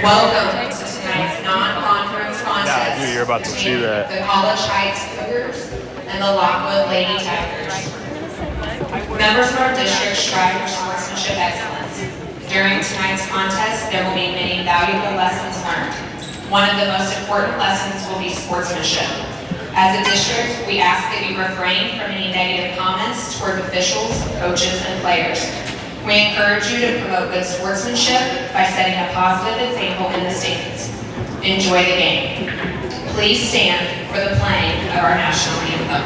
Welcome to tonight's non-conference contest. Yeah, I knew you were about to see that. The College Heights Cougars and the Lockwood Lady Tigers. Members of our district strive for sportsmanship excellence. During tonight's contest, there will be many valuable lessons learned. One of the most important lessons will be sportsmanship. As a district, we ask that you refrain from any negative comments toward officials, coaches, and players. We encourage you to promote good sportsmanship by setting a positive example in the stands. Enjoy the game. Please stand for the playing of our national anthem.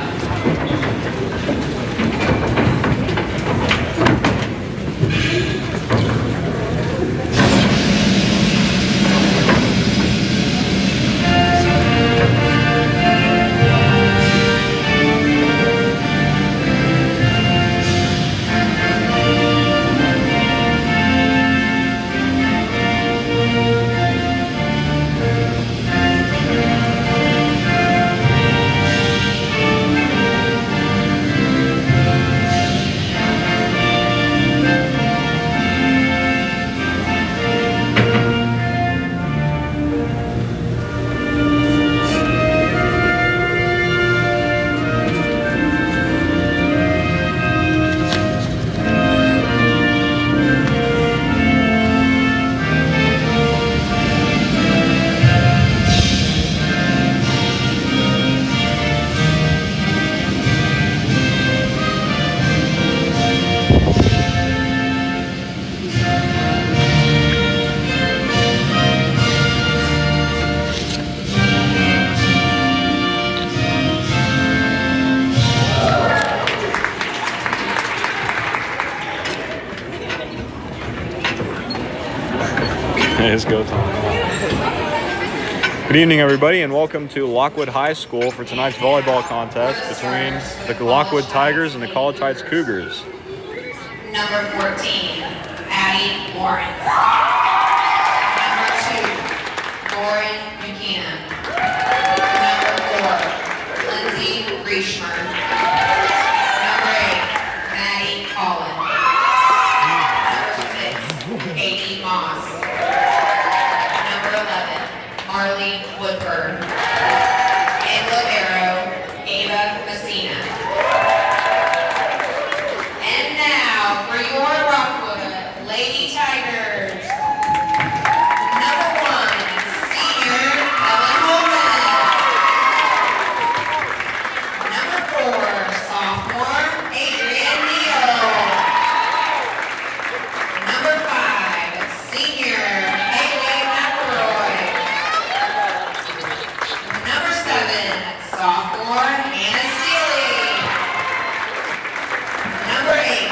It's go time. Good evening, everybody, and welcome to Lockwood High School for tonight's volleyball contest between the Lockwood Tigers and the College Heights Cougars. Number 14, Addie Lawrence. Number 2, Lauren Buchanan. Number 4, Lindsay Grieshmer. Number 8, Maddie Collin. Number 6, Katie Moss. Number 11, Marley Woodford. And libero, Ava Messina. And now for your Lockwood Lady Tigers. Number 1, senior Ellen Holman. Number 4, sophomore Adrian Neal. Number 5, senior Haley McElroy. Number 7, sophomore Hannah Steele. Number 8,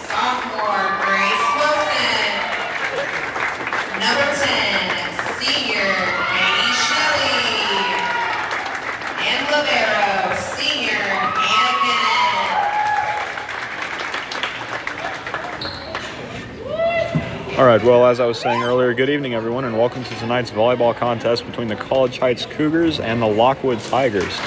sophomore Grace Wilson. Number 10, senior Katie Shelley. And libero, senior Anna Kennett. All right, well, as I was saying earlier, good evening, everyone, and welcome to tonight's volleyball contest between the College Heights Cougars and the Lockwood Tigers.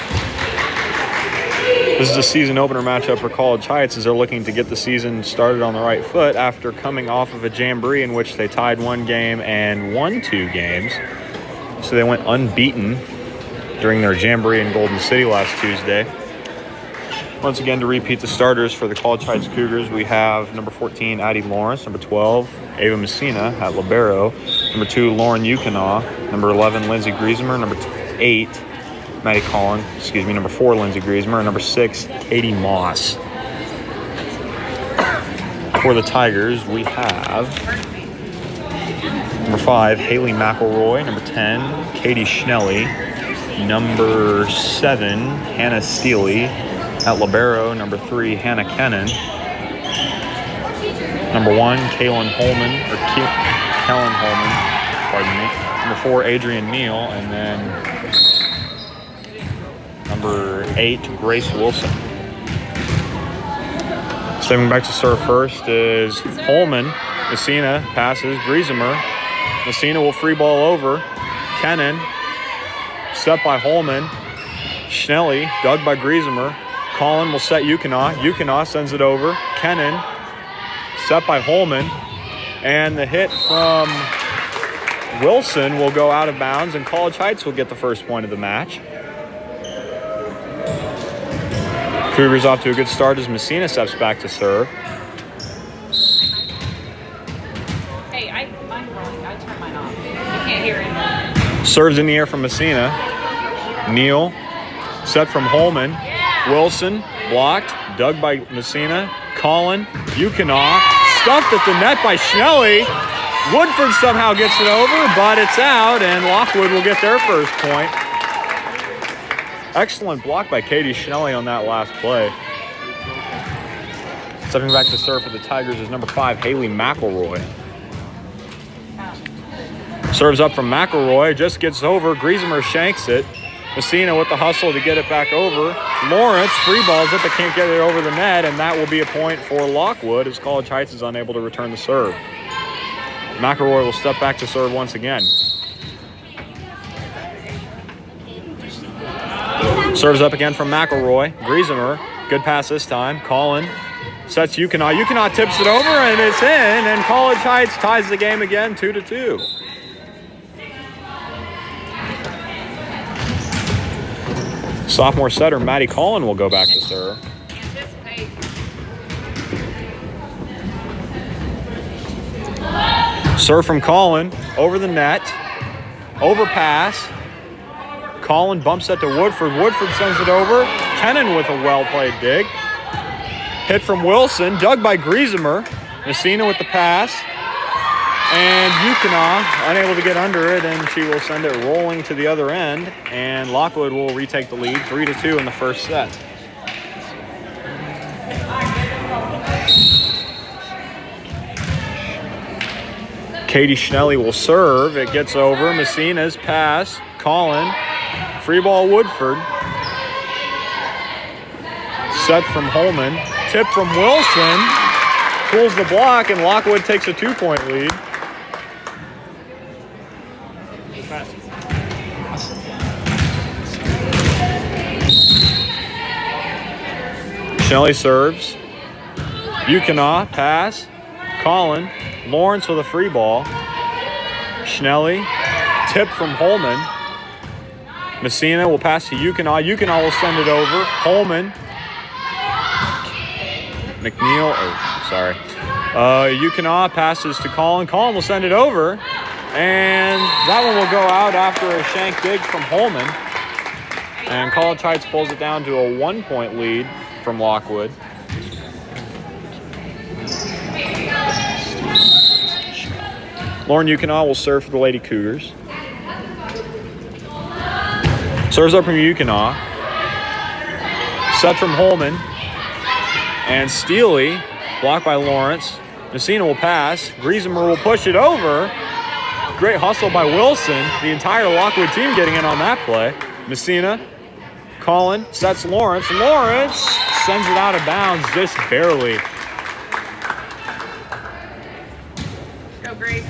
This is a season opener matchup for College Heights as they're looking to get the season started on the right foot after coming off of a jamboree in which they tied 1 game and won 2 games. So they went unbeaten during their jamboree in Golden City last Tuesday. Once again, to repeat the starters for the College Heights Cougars, we have number 14, Addie Lawrence, number 12, Ava Messina at libero, number 2, Lauren Yukinaw, number 11, Lindsay Griesmer, number 8, Maddie Collin, number 4, Lindsay Griesmer, and number 6, Katie Moss. For the Tigers, we have number 5, Haley McElroy, number 10, Katie Schnelly, number 7, Hannah Steele. At libero, number 3, Hannah Kennan. Number 1, Kellen Holman, pardon me. Number 4, Adrian Neal, and then number 8, Grace Wilson. Stepping back to serve first is Holman. Messina passes, Griesmer. Messina will free ball over. Kennan, set by Holman. Schnelly, dug by Griesmer. Collin will set Yukina. Yukina sends it over. Kennan, set by Holman. And the hit from Wilson will go out of bounds, and College Heights will get the first point of the match. Cougars off to a good start as Messina steps back to serve. Hey, mine's wrong. I turned mine off. You can't hear it. Serves in the air from Messina. Neal, set from Holman. Wilson, blocked, dug by Messina. Collin, Yukina, stuffed at the net by Schnelly. Woodford somehow gets it over, but it's out, and Lockwood will get their first point. Excellent block by Katie Schnelly on that last play. Stepping back to serve for the Tigers is number 5, Haley McElroy. Serves up from McElroy, just gets over. Griesemer shanks it. Messina with the hustle to get it back over. Lawrence free balls it, but can't get it over the net, and that will be a point for Lockwood as College Heights is unable to return the serve. McElroy will step back to serve once again. Serves up again from McElroy. Griesemer, good pass this time. Collin sets Yukina. Yukina tips it over, and it's in, and College Heights ties the game again, 2-2. Sophomore setter Maddie Collin will go back to serve. Serve from Collin, over the net, overpass. Collin bumps it to Woodford. Woodford sends it over. Kennan with a well-played dig. Hit from Wilson, dug by Griesemer. Messina with the pass. And Yukina unable to get under it, and she will send it rolling to the other end. And Lockwood will retake the lead, 3-2 in the first set. Katie Schnelly will serve. It gets over. Messina's pass. Collin. Free ball Woodford. Set from Holman. Tip from Wilson. Pulls the block, and Lockwood takes a 2-point lead. Schnelly serves. Yukina, pass. Collin. Lawrence with a free ball. Schnelly. Tip from Holman. Messina will pass to Yukina. Yukina will send it over. Holman. McNeil. Yukina passes to Collin. Collin will send it over. And that one will go out after a shank dig from Holman. And College Heights pulls it down to a 1-point lead from Lockwood. Lauren Yukina will serve for the Lady Cougars. Serves up from Yukina. Set from Holman. And Steely, blocked by Lawrence. Messina will pass. Griesemer will push it over. Great hustle by Wilson. The entire Lockwood team getting in on that play. Messina. Collin sets Lawrence. Lawrence sends it out of bounds just barely. Go, Grace.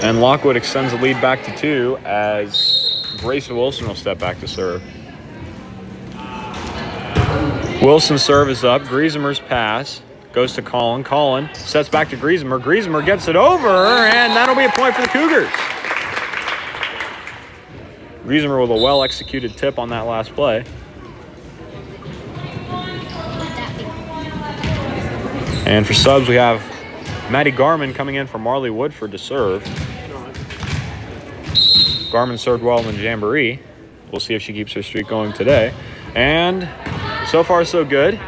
And Lockwood extends the lead back to 2 as Grace Wilson will step back to serve. Wilson's serve is up. Griesemer's pass goes to Collin. Collin sets back to Griesemer. Griesemer gets it over, and that'll be a point for the Cougars. Griesemer with a well-executed tip on that last play. And for subs, we have Maddie Garman coming in for Marley Woodford to serve. Garman served well in the Jamboree. We'll see if she keeps her streak going today. And so far, so good.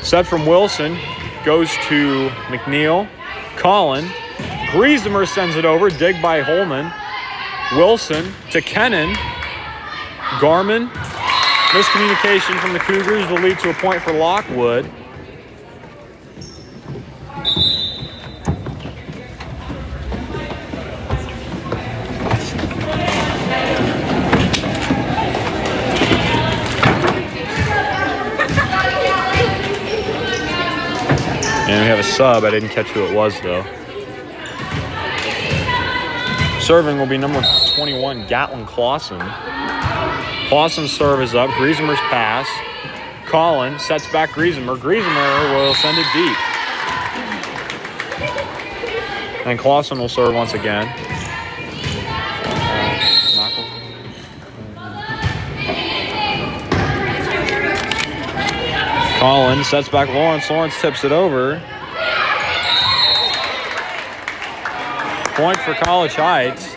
Set from Wilson goes to McNeil. Collin. Griesemer sends it over. Dig by Holman. Wilson to Kennan. Garman. Miscommunication from the Cougars will lead to a point for Lockwood. And we have a sub. I didn't catch who it was, though. Serving will be number 21, Gatlin Clausen. Clausen's serve is up. Griesemer's pass. Collin sets back Griesemer. Griesemer will send it deep. And Clausen will serve once again. Collin sets back Lawrence. Lawrence tips it over. Point for College Heights.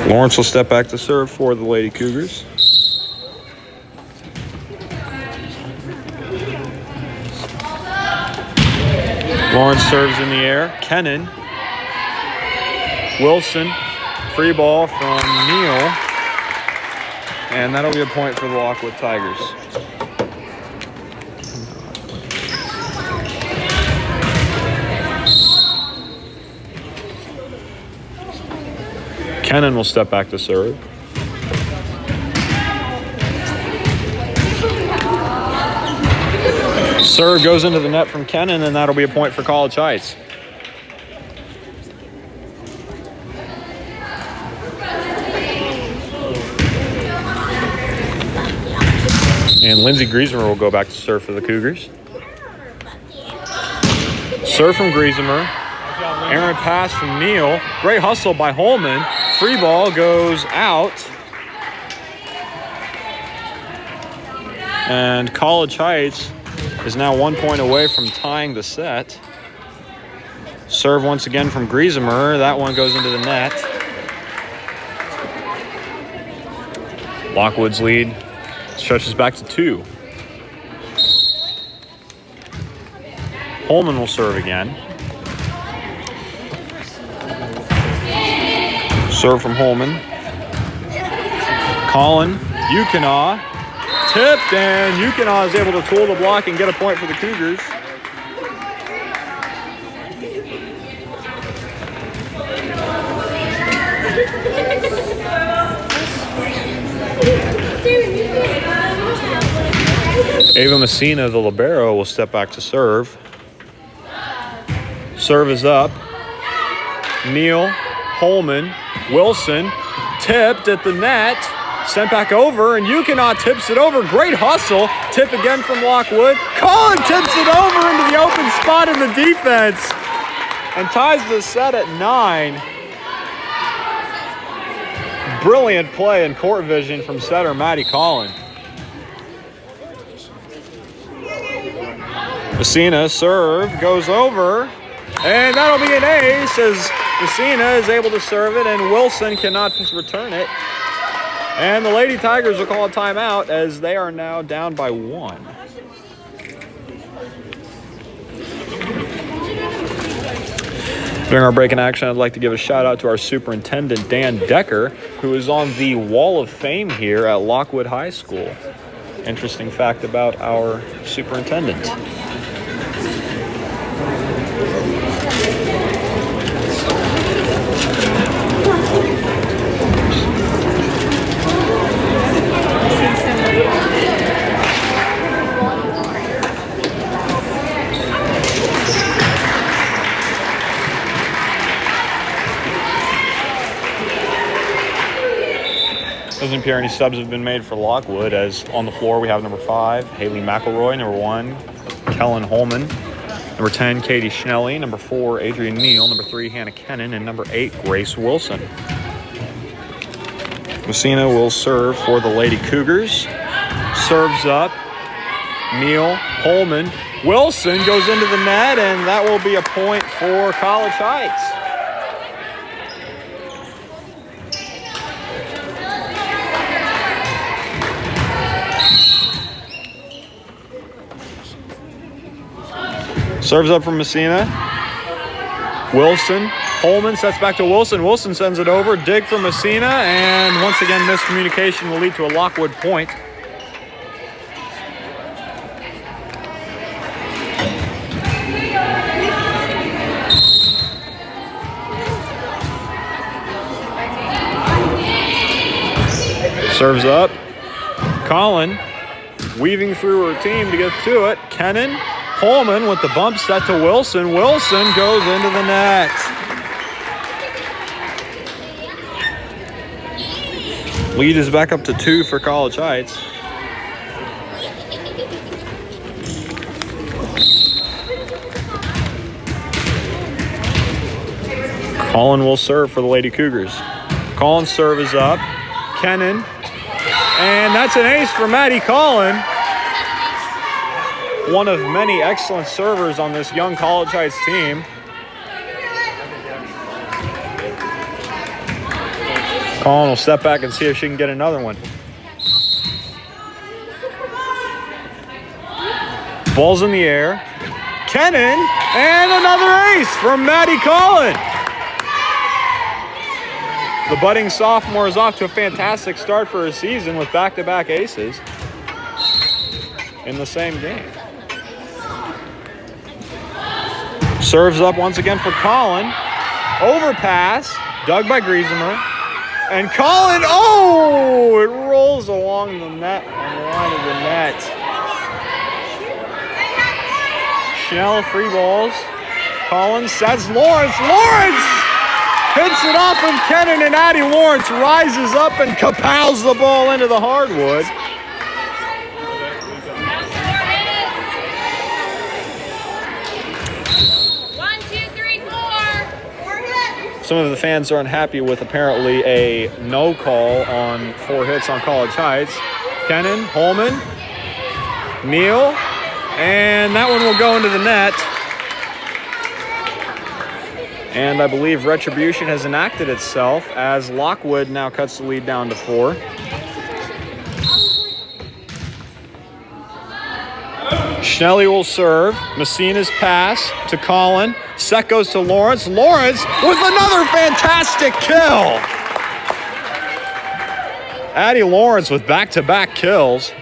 Lawrence will step back to serve for the Lady Cougars. Lawrence serves in the air. Kennan. Wilson. Free ball from Neal. And that'll be a point for the Lockwood Tigers. Kennan will step back to serve. Serve goes into the net from Kennan, and that'll be a point for College Heights. And Lindsey Griesemer will go back to serve for the Cougars. Serve from Griesemer. Errant pass from Neal. Great hustle by Holman. Free ball goes out. And College Heights is now 1 point away from tying the set. Serve once again from Griesemer. That one goes into the net. Lockwood's lead stretches back to 2. Holman will serve again. Serve from Holman. Collin, Yukina, tipped, and Yukina is able to tool the block and get a point for the Cougars. Ava Messina, the libero, will step back to serve. Serve is up. Neal, Holman, Wilson, tipped at the net, sent back over, and Yukina tips it over. Great hustle. Tip again from Lockwood. Collin tips it over into the open spot in the defense and ties the set at 9. Brilliant play in court vision from setter Maddie Collin. Messina serve goes over, and that'll be an ace as Messina is able to serve it, and Wilson cannot return it. And the Lady Tigers will call a timeout as they are now down by 1. During our break in action, I'd like to give a shout out to our superintendent, Dan Decker, who is on the Wall of Fame here at Lockwood High School. Interesting fact about our superintendent. Doesn't appear any subs have been made for Lockwood, as on the floor we have number 5, Haley McElroy, number 1, Kellen Holman, number 10, Katie Schnelly, number 4, Adrian Neal, number 3, Hannah Kennan, and number 8, Grace Wilson. Messina will serve for the Lady Cougars. Serves up. Neal, Holman, Wilson goes into the net, and that will be a point for College Heights. Serves up from Messina. Wilson. Holman sets back to Wilson. Wilson sends it over. Dig from Messina. And once again, miscommunication will lead to a Lockwood point. Serves up. Collin weaving through her team to get to it. Kennan. Holman with the bump set to Wilson. Wilson goes into the net. Lead is back up to 2 for College Heights. Collin will serve for the Lady Cougars. Collin's serve is up. Kennan. And that's an ace for Maddie Collin. One of many excellent servers on this young College Heights team. Collin will step back and see if she can get another one. Ball's in the air. Kennan, and another ace from Maddie Collin. The budding sophomore is off to a fantastic start for her season with back-to-back aces in the same game. Serves up once again for Collin. Overpass, dug by Griesemer. And Collin, oh, it rolls along the net, on the line of the net. Schnell free balls. Collin sets Lawrence. Lawrence hits it off of Kennan, and Addie Lawrence rises up and kapows the ball into the hardwood. Some of the fans are unhappy with apparently a no call on 4 hits on College Heights. Kennan, Holman, Neal, and that one will go into the net. And I believe retribution has enacted itself as Lockwood now cuts the lead down to 4. Schnelly will serve. Messina's pass to Collin. Set goes to Lawrence. Lawrence with another fantastic kill. Addie Lawrence with back-to-back kills.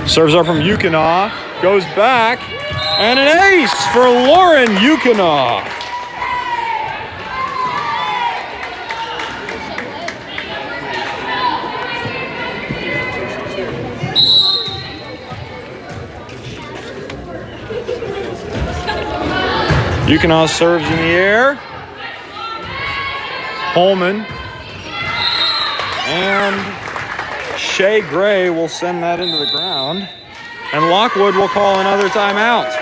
Serves up from Yukonaw. Goes back. And an ace for Lauren Yukonaw. Yukonaw serves in the air. Holman. And Shea Gray will send that into the ground. And Lockwood will call another timeout.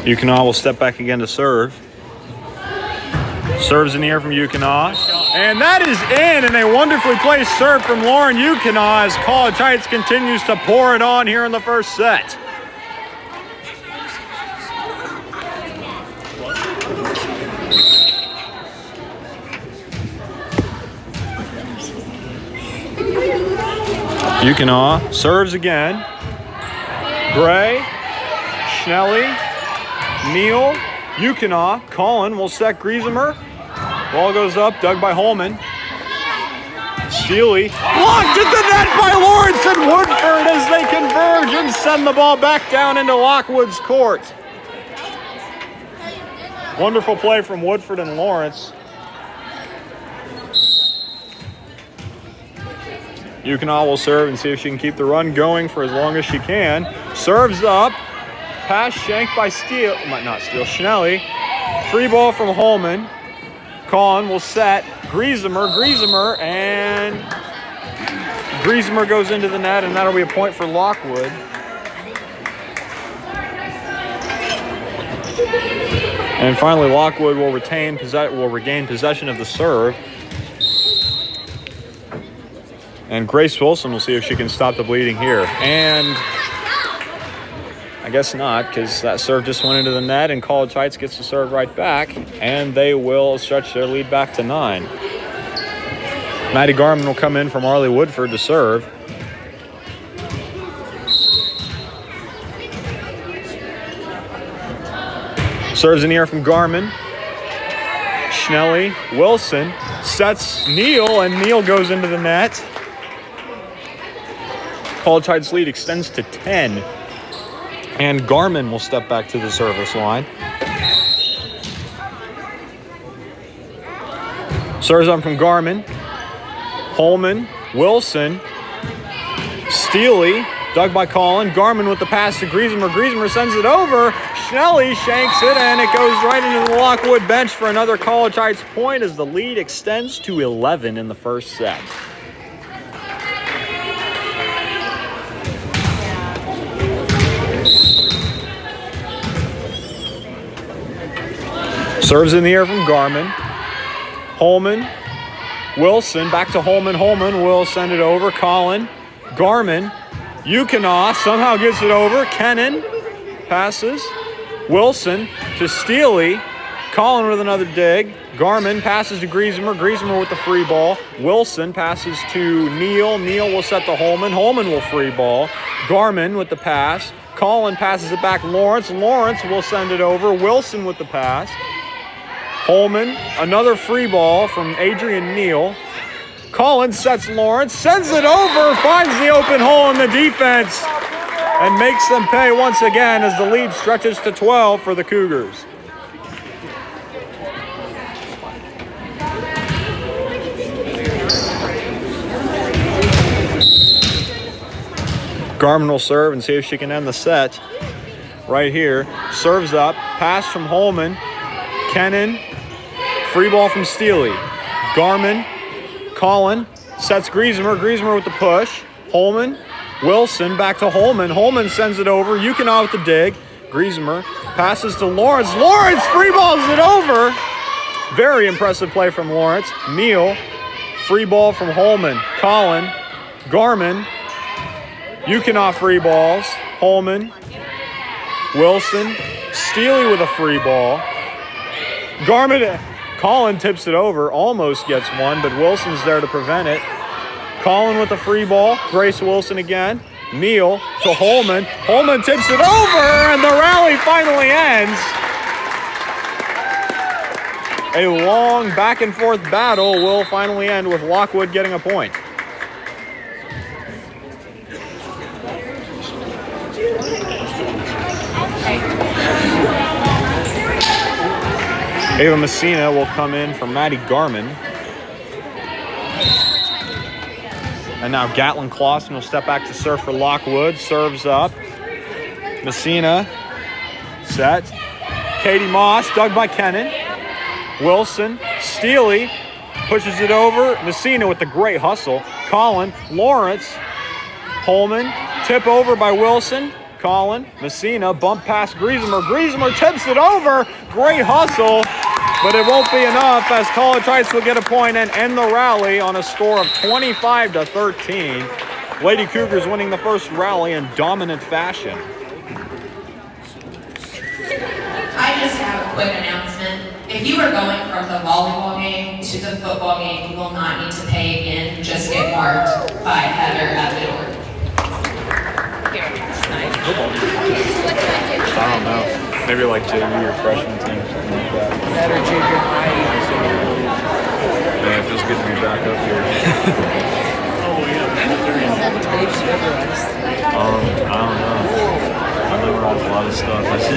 Yukonaw will step back again to serve. Serves in the air from Yukonaw. And that is in, and a wonderfully placed serve from Lauren Yukonaw as College Heights continues to pour it on here in the first set. Yukonaw serves again. Gray, Schnelly, Neal, Yukonaw. Collin will set Griesemer. Ball goes up, dug by Holman. Steely blocked at the net by Lawrence and Woodford as they converge and send the ball back down into Lockwood's court. Wonderful play from Woodford and Lawrence. Yukonaw will serve and see if she can keep the run going for as long as she can. Serves up. Pass shanked by Schnelly. Free ball from Holman. Collin will set. Griesemer, and Griesemer goes into the net, and that'll be a point for Lockwood. And finally, Lockwood will regain possession of the serve. And Grace Wilson will see if she can stop the bleeding here. And I guess not, because that serve just went into the net, and College Heights gets the serve right back, and they will stretch their lead back to 9. Maddie Garman will come in from Arlie Woodford to serve. Serves in the air from Garman. Schnelly, Wilson, sets Neal, and Neal goes into the net. College Heights lead extends to 10. And Garman will step back to the service line. Serves on from Garman. Holman, Wilson, Steely, dug by Collin. Garman with the pass to Griesemer. Griesemer sends it over. Schnelly shanks it, and it goes right into the Lockwood bench for another College Heights point as the lead extends to 11 in the first set. Serves in the air from Garman. Holman, Wilson, back to Holman. Holman will send it over. Collin, Garman, Yukinoff somehow gets it over. Kennan passes. Wilson to Steely. Collin with another dig. Garman passes to Griesemer. Griesemer with the free ball. Wilson passes to Neal. Neal will set to Holman. Holman will free ball. Garman with the pass. Collin passes it back. Lawrence. Lawrence will send it over. Wilson with the pass. Holman, another free ball from Adrian Neal. Collins sets Lawrence, sends it over, finds the open hole in the defense, and makes them pay once again as the lead stretches to 12 for the Cougars. Garman will serve and see if she can end the set. Right here, serves up, pass from Holman, Kennan, free ball from Steely. Garman, Collin, sets Griesemer. Griesemer with the push. Holman, Wilson, back to Holman. Holman sends it over. Yukinoff with the dig. Griesemer passes to Lawrence. Lawrence free balls it over. Very impressive play from Lawrence. Neal, free ball from Holman. Collin, Garman, Yukinoff free balls. Holman, Wilson, Steely with a free ball. Garman, Collin tips it over, almost gets one, but Wilson's there to prevent it. Collin with the free ball, Grace Wilson again. Neal to Holman. Holman tips it over, and the rally finally ends. A long back and forth battle will finally end with Lockwood getting a point. Ava Messina will come in for Maddie Garman. And now Gatlin Clausen will step back to serve for Lockwood. Serves up. Messina. Set. Katie Moss, dug by Kennan. Wilson. Steely. Pushes it over. Messina with the great hustle. Collin. Lawrence. Holman. Tip over by Wilson. Collin. Messina. Bump past Griesemer. Griesemer tips it over. Great hustle. But it won't be enough as College Heights will get a point and end the rally on a score of 25-13. Lady Cougars winning the first rally in dominant fashion. I just have a quick announcement. If you are going from the volleyball game to the football game, you will not need to pay again. Just get marked by Heather at the door. I don't know. Maybe like JV or freshman team or something like that. That or junior high. Man, it feels good to be back up here. I don't know. I memorized a lot of stuff. It's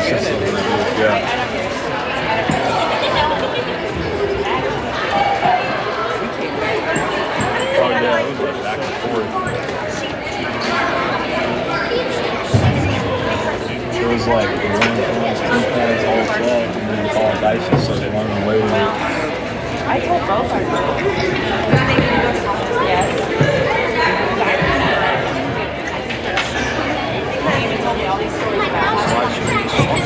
just something to do. Yeah. Oh yeah, it was like back and forth. It was like one points, 2 points, all set, and then call it dicey, so they wanted to wait. I told both our girls. Yes. He even told me all these stories about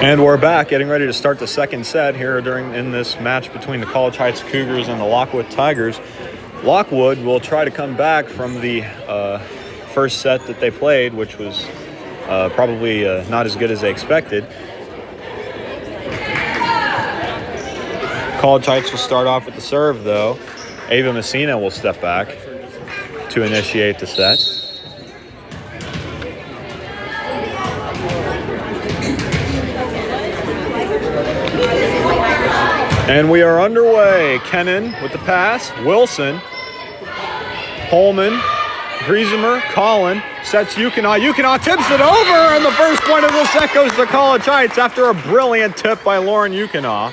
And we're back, getting ready to start the second set here in this match between the College Heights Cougars and the Lockwood Tigers. Lockwood will try to come back from the first set that they played, which was probably not as good as they expected. College Heights will start off with the serve, though. Ava Messina will step back to initiate the set. And we are underway. Kennan with the pass. Wilson. Holman. Griesemer. Collin. Sets Yukonaw. Yukonaw tips it over, and the first point of the set goes to College Heights after a brilliant tip by Lauren Yukonaw.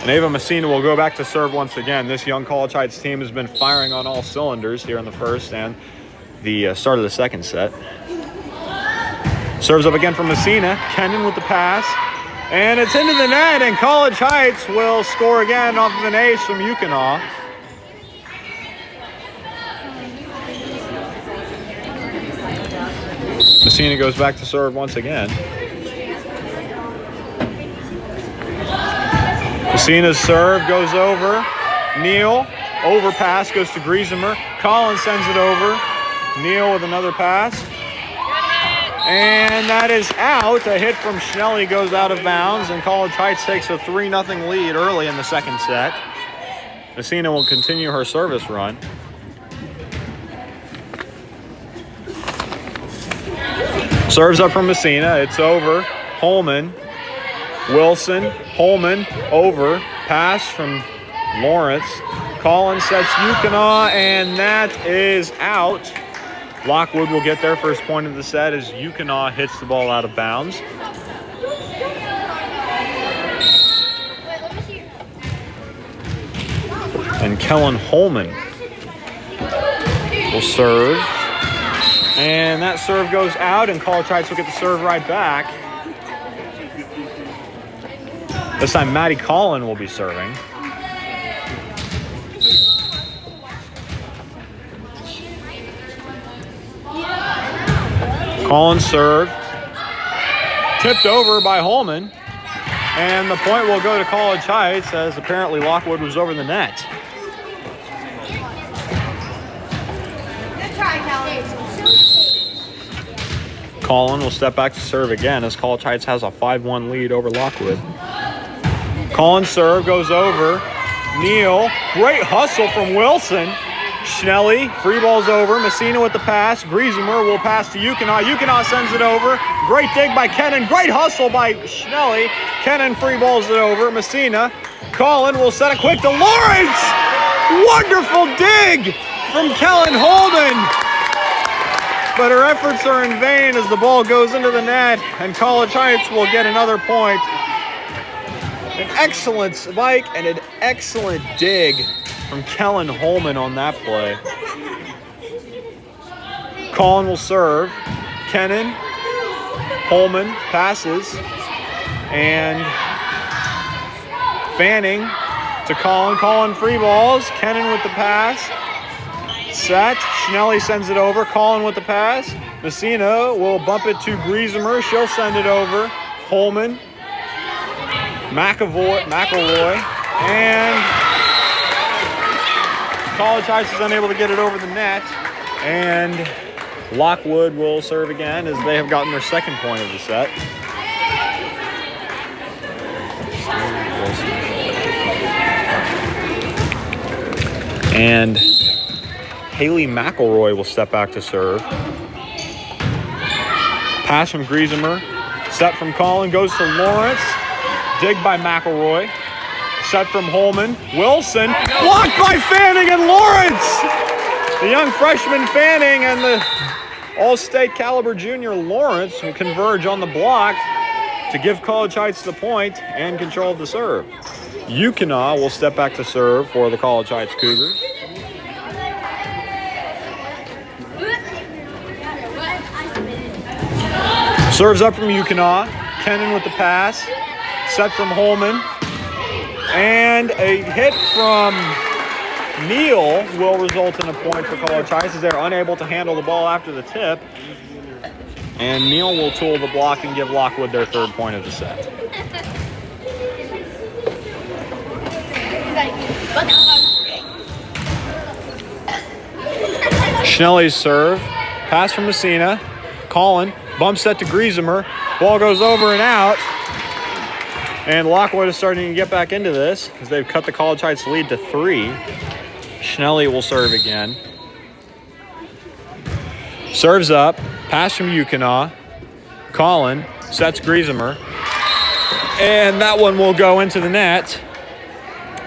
And Ava Messina will go back to serve once again. This young College Heights team has been firing on all cylinders here in the first and the start of the second set. Serves up again from Messina. Kennan with the pass. And it's into the net, and College Heights will score again off of an ace from Yukonaw. Messina goes back to serve once again. Messina's serve goes over. Neal, overpass goes to Griesemer. Collins sends it over. Neal with another pass. And that is out. A hit from Schnelly goes out of bounds, and College Heights takes a 3-0 lead early in the second set. Messina will continue her service run. Serves up from Messina. It's over. Holman. Wilson. Holman. Over. Pass from Lawrence. Collins sets Yukonaw, and that is out. Lockwood will get their first point of the set as Yukonaw hits the ball out of bounds. And Kellen Holman will serve. And that serve goes out, and College Heights will get the serve right back. This time Maddie Collin will be serving. Collins serve. Tipped over by Holman. And the point will go to College Heights as apparently Lockwood was over the net. Collin will step back to serve again as College Heights has a 5-1 lead over Lockwood. Collins serve goes over. Neal, great hustle from Wilson. Schnelly, free ball's over. Messina with the pass. Griesemer will pass to Yukonaw. Yukonaw sends it over. Great dig by Kennan. Great hustle by Schnelly. Kennan free balls it over. Messina. Collin will set it quick to Lawrence. Wonderful dig from Kellen Holden. But her efforts are in vain as the ball goes into the net, and College Heights will get another point. An excellent spike and an excellent dig from Kellen Holman on that play. Collin will serve. Kennan, Holman passes, and Fanning to Collin. Collin free balls. Kennan with the pass. Set. Schnelly sends it over. Collin with the pass. Messina will bump it to Griesemer. She'll send it over. Holman. McElroy. And College Heights is unable to get it over the net. And Lockwood will serve again as they have gotten their second point of the set. And Haley McElroy will step back to serve. Pass from Griesemer. Set from Collin. Goes to Lawrence. Dig by McElroy. Set from Holman. Wilson. Blocked by Fanning and Lawrence. The young freshman Fanning and the all-state caliber junior Lawrence will converge on the block to give College Heights the point and control of the serve. Yukonaw will step back to serve for the College Heights Cougars. Serves up from Yukonaw. Kennan with the pass. Set from Holman. And a hit from Neal will result in a point for College Heights as they're unable to handle the ball after the tip. And Neal will tool the block and give Lockwood their third point of the set. Schnelly's serve. Pass from Messina. Collin. Bump set to Griesemer. Ball goes over and out. And Lockwood is starting to get back into this because they've cut the College Heights lead to 3. Schnelly will serve again. Serves up. Pass from Yukina. Collin sets Griesemer. And that one will go into the net.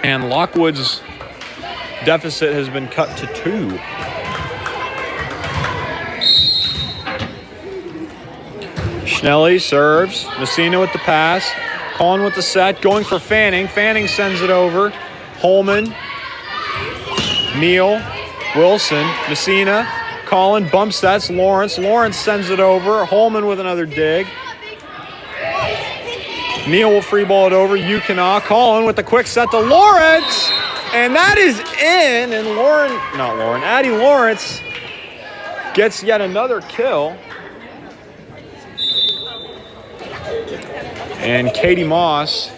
And Lockwood's deficit has been cut to 2. Schnelly serves. Messina with the pass. Collin with the set. Going for Fanning. Fanning sends it over. Holman. Neal. Wilson. Messina. Collin bumps that's Lawrence. Lawrence sends it over. Holman with another dig. Neal will free ball it over. Yukina. Collin with the quick set to Lawrence. And that is in. And Addie Lawrence gets yet another kill. And Katie Moss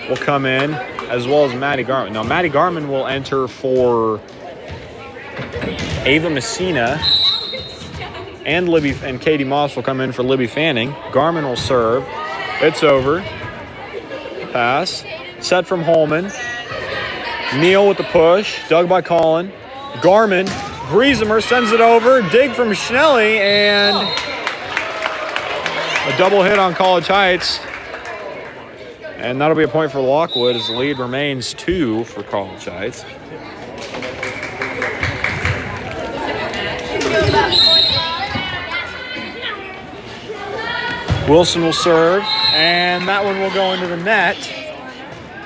will come in, as well as Maddie Garman. Now, Maddie Garman will enter for Ava Messina, and Katie Moss will come in for Libby Fanning. Garman will serve. It's over. Pass. Set from Holman. Neal with the push. Dug by Collin. Garman. Griesemer sends it over. Dig from Schnelly, and a double hit on College Heights. And that'll be a point for Lockwood as the lead remains 2 for College Heights. Wilson will serve, and that one will go into the net.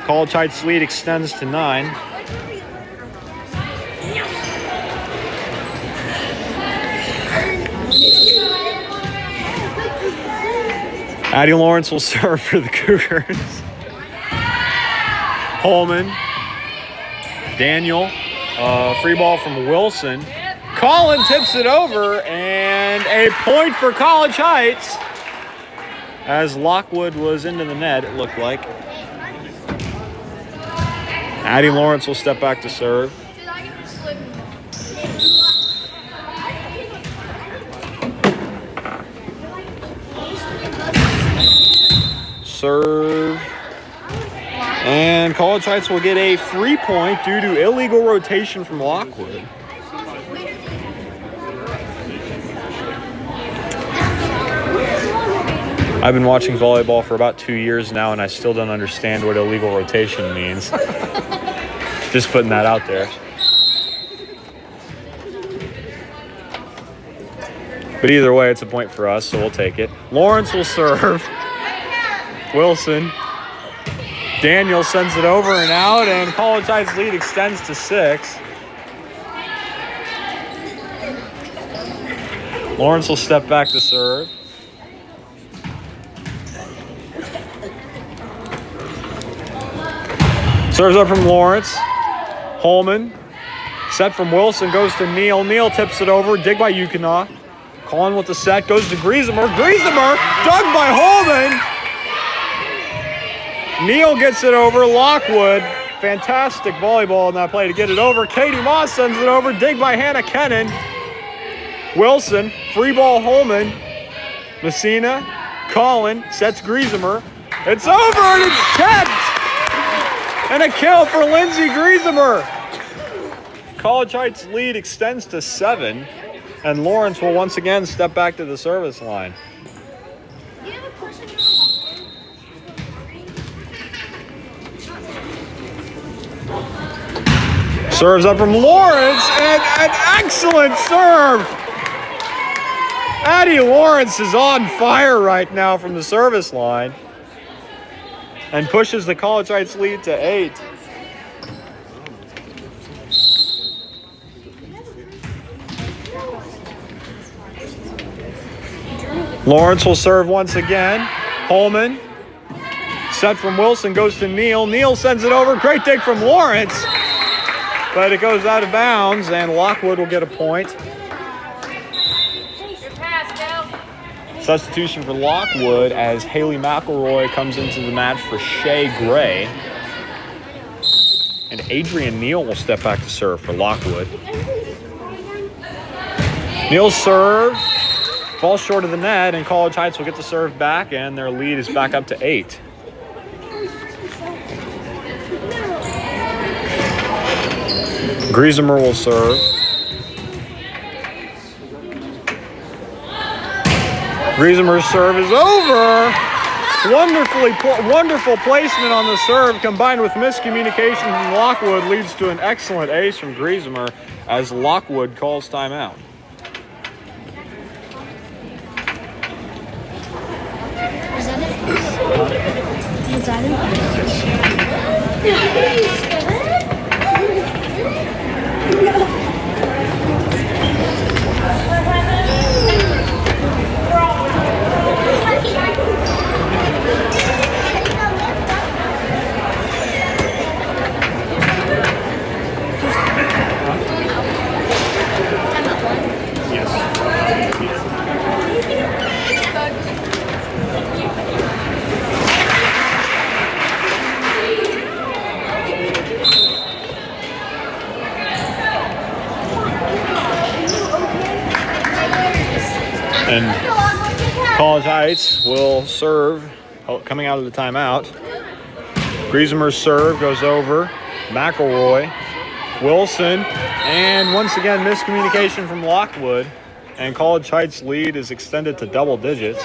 College Heights' lead extends to 9. Addie Lawrence will serve for the Cougars. Holman. Daniel. Free ball from Wilson. Collin tips it over, and a point for College Heights. As Lockwood was into the net, it looked like. Addie Lawrence will step back to serve. Serve. And College Heights will get a free point due to illegal rotation from Lockwood. I've been watching volleyball for about 2 years now, and I still don't understand what illegal rotation means. Just putting that out there. But either way, it's a point for us, so we'll take it. Lawrence will serve. Wilson. Daniel sends it over and out, and College Heights' lead extends to 6. Lawrence will step back to serve. Serves up from Lawrence. Holman. Set from Wilson goes to Neal. Neal tips it over. Dig by Yukina. Collin with the set. Goes to Griesemer. Griesemer dug by Holman. Neal gets it over. Lockwood. Fantastic volleyball in that play to get it over. Katie Moss sends it over. Dig by Hannah Kennan. Wilson. Free ball Holman. Messina. Collin. Sets Griesemer. It's over and it's Sept. And a kill for Lindsay Griesemer. College Heights' lead extends to 7. And Lawrence will once again step back to the service line. Serves up from Lawrence, and an excellent serve. Addie Lawrence is on fire right now from the service line and pushes the College Heights lead to 8. Lawrence will serve once again. Holman. Set from Wilson goes to Neal. Neal sends it over. Great dig from Lawrence. But it goes out of bounds, and Lockwood will get a point. Good pass, Del. Substitution for Lockwood as Haley McElroy comes into the match for Shea Gray. And Adrian Neal will step back to serve for Lockwood. Neal's serve falls short of the net, and College Heights will get the serve back, and their lead is back up to 8. Griesemer will serve. Griesemer's serve is over. Wonderful placement on the serve, combined with miscommunication from Lockwood, leads to an excellent ace from Griesemer as Lockwood calls timeout. Is that And College Heights will serve coming out of the timeout. Griesemer's serve goes over. McElroy, Wilson, and once again miscommunication from Lockwood. And College Heights' lead is extended to double digits.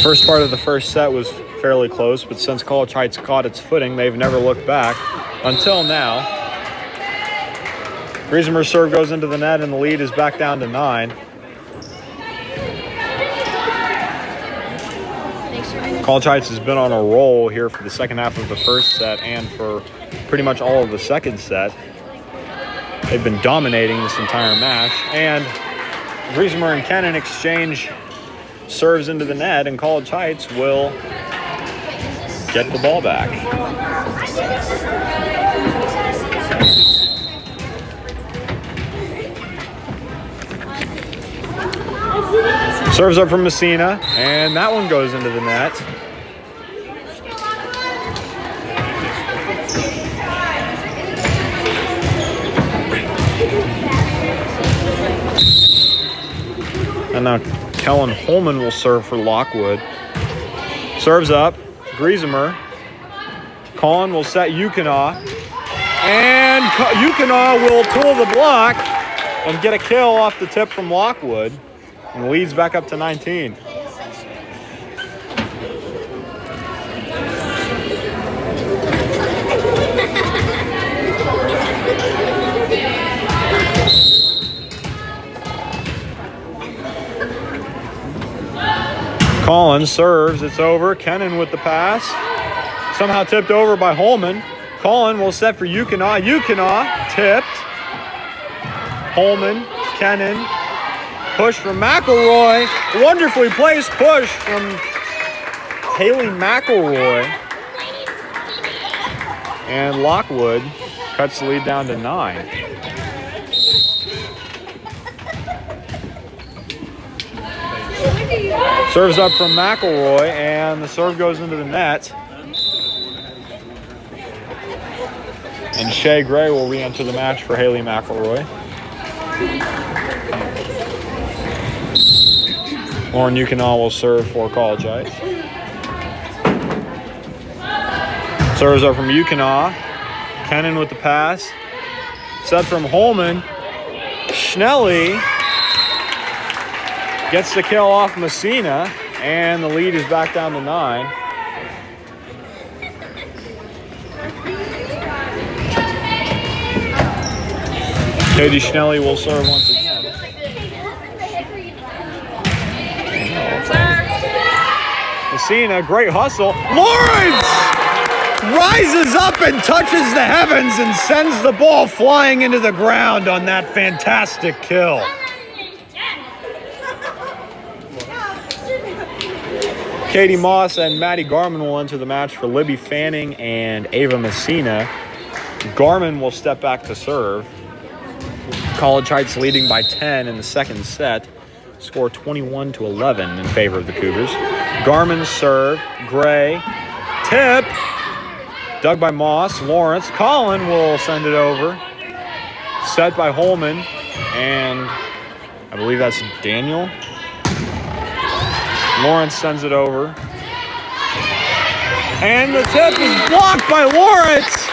First part of the first set was fairly close, but since College Heights caught its footing, they've never looked back until now. Griesemer's serve goes into the net, and the lead is back down to 9. College Heights has been on a roll here for the second half of the first set and for pretty much all of the second set. They've been dominating this entire match, and Griesemer and Kennan exchange serves into the net, and College Heights will get the ball back. Serves up from Messina, and that one goes into the net. And now Kellen Holman will serve for Lockwood. Serves up, Griesemer. Collin will set Yukina, and Yukina will tool the block and get a kill off the tip from Lockwood. And leads back up to 19. Collins serves, it's over. Kennan with the pass. Somehow tipped over by Holman. Collin will set for Yukina. Yukina tipped. Holman, Kennan. Push from McElroy. Wonderfully placed push from Haley McElroy. And Lockwood cuts the lead down to 9. Serves up from McElroy, and the serve goes into the net. And Shea Gray will re-enter the match for Haley McElroy. Lauren Yukina will serve for College Heights. Serves up from Yukina. Kennan with the pass. Set from Holman. Schnelly gets the kill off Messina, and the lead is back down to 9. Katie Schnelly will serve once again. Messina, great hustle. Lawrence rises up and touches the heavens and sends the ball flying into the ground on that fantastic kill. Katie Moss and Maddie Garman will enter the match for Libby Fanning and Ava Messina. Garman will step back to serve. College Heights leading by 10 in the second set. Score 21-11 in favor of the Cougars. Garmin serve. Gray. Tip. Dug by Moss. Lawrence. Collin will send it over. Set by Holman. And I believe that's Daniel. Lawrence sends it over. And the tip is blocked by Lawrence.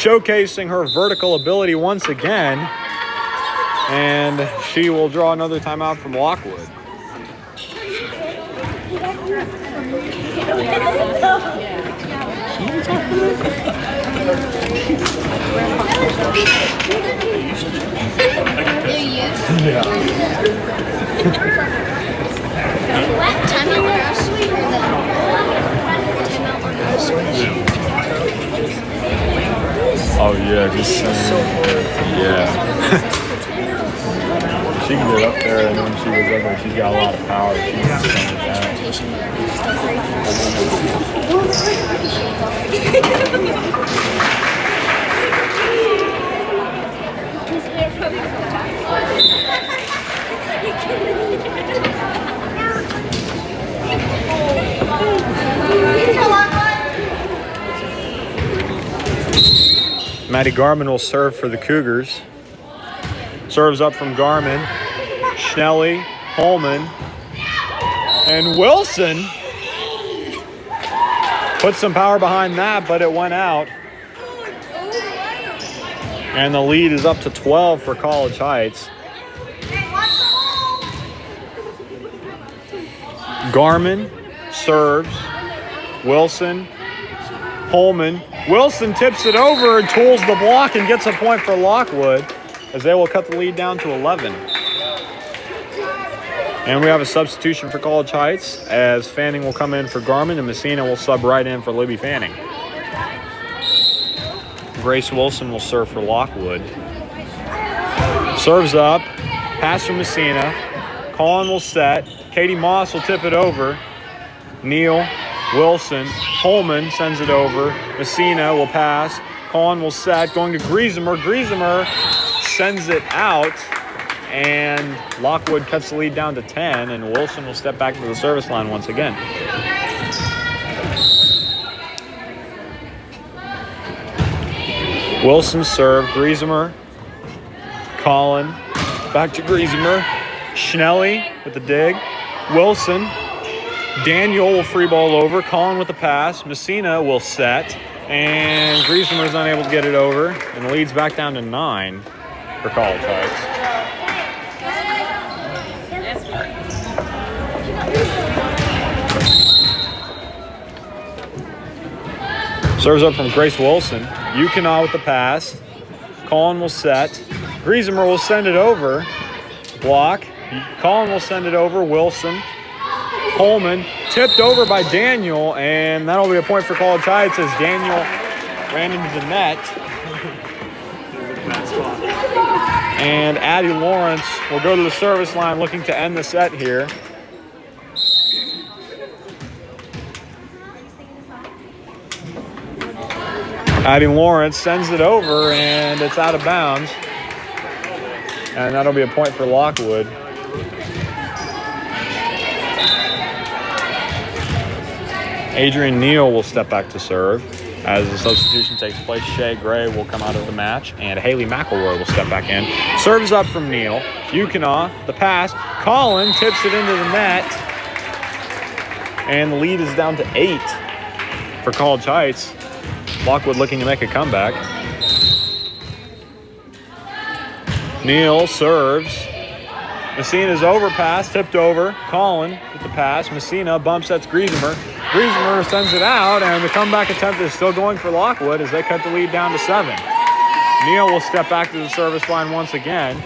Showcasing her vertical ability once again. And she will draw another timeout from Lockwood. Oh yeah, just yeah. She can get up there, and when she was up there, she's got a lot of power. She can send it down. Maddie Garmin will serve for the Cougars. Serves up from Garmin. Schnelly, Holman, and Wilson. Put some power behind that, but it went out. And the lead is up to 12 for College Heights. Garmin serves. Wilson, Holman. Wilson tips it over and tools the block and gets a point for Lockwood as they will cut the lead down to 11. And we have a substitution for College Heights as Fanning will come in for Garmin and Messina will sub right in for Libby Fanning. Grace Wilson will serve for Lockwood. Serves up, pass from Messina. Collin will set. Katie Moss will tip it over. Neal, Wilson, Holman sends it over. Messina will pass. Collin will set, going to Griesemer. Griesemer sends it out, and Lockwood cuts the lead down to 10, and Wilson will step back to the service line once again. Wilson serve, Griesemer, Collin, back to Griesemer, Schnelly with the dig, Wilson, Daniel will free ball over, Collin with the pass, Messina will set, and Griesemer is unable to get it over, and the lead's back down to 9 for College Heights. Serves up from Grace Wilson. Yukina with the pass. Collin will set. Griesemer will send it over. Block. Collin will send it over. Wilson. Holman. Tipped over by Daniel, and that'll be a point for College Heights as Daniel ran into the net. And Addie Lawrence will go to the service line looking to end the set here. Addie Lawrence sends it over, and it's out of bounds. And that'll be a point for Lockwood. Adrian Neal will step back to serve. As the substitution takes place, Shay Gray will come out of the match, and Haley McElroy will step back in. Serves up from Neal. Yukina, the pass. Collin tips it into the net. And the lead is down to 8 for College Heights. Lockwood looking to make a comeback. Neal serves. Messina's overpass, tipped over. Collin with the pass. Messina bump sets Griesemer. Griesemer sends it out, and the comeback attempt is still going for Lockwood as they cut the lead down to 7. Neal will step back to the service line once again.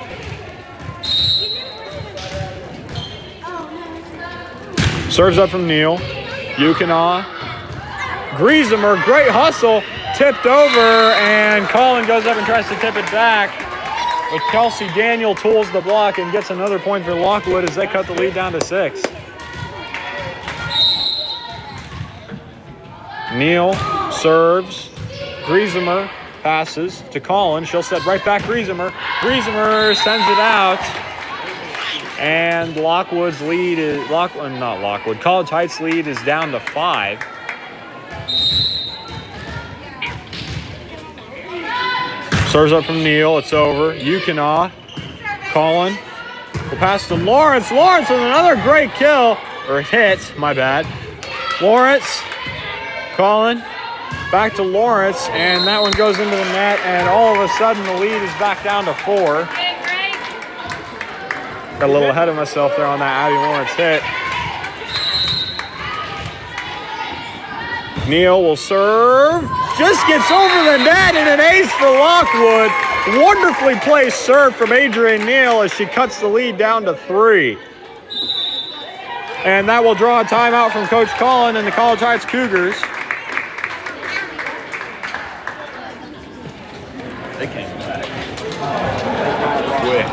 Serves up from Neal. Yukina. Griesemer, great hustle, tipped over, and Collin goes up and tries to tip it back. But Kelsey Daniel tools the block and gets another point for Lockwood as they cut the lead down to 6. Neal serves. Griesemer passes to Collin. She'll set right back Griesemer. Griesemer sends it out. And Lockwood's lead is, not Lockwood, College Heights lead is down to 5. Serves up from Neal. It's over. Yukina. Collin. Will pass to Lawrence. Lawrence with another great kill. Or hit, my bad. Lawrence. Collin. Back to Lawrence. And that one goes into the net. And all of a sudden the lead is back down to 4. Got a little ahead of myself there on that Abby Lawrence hit. Neal will serve. Just gets over the net and an ace for Lockwood. Wonderfully placed serve from Adrienne Neal as she cuts the lead down to 3. And that will draw a timeout from Coach Collin and the College Heights Cougars. They came back quick.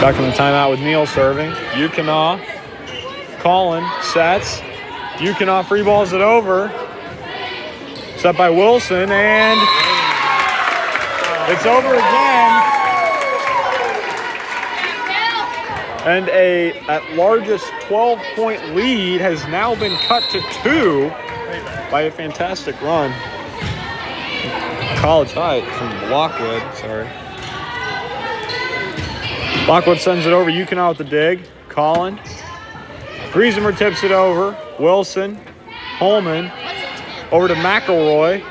Back from the timeout with Neal serving. Yukina. Collin sets. Yukina free balls it over. Set by Wilson, and it's over again. And a at largest 12-point lead has now been cut to 2 by a fantastic run. College Heights from Lockwood, sorry. Lockwood sends it over. Yukina with the dig. Collin. Griesemer tips it over. Wilson. Holman. Over to McElroy.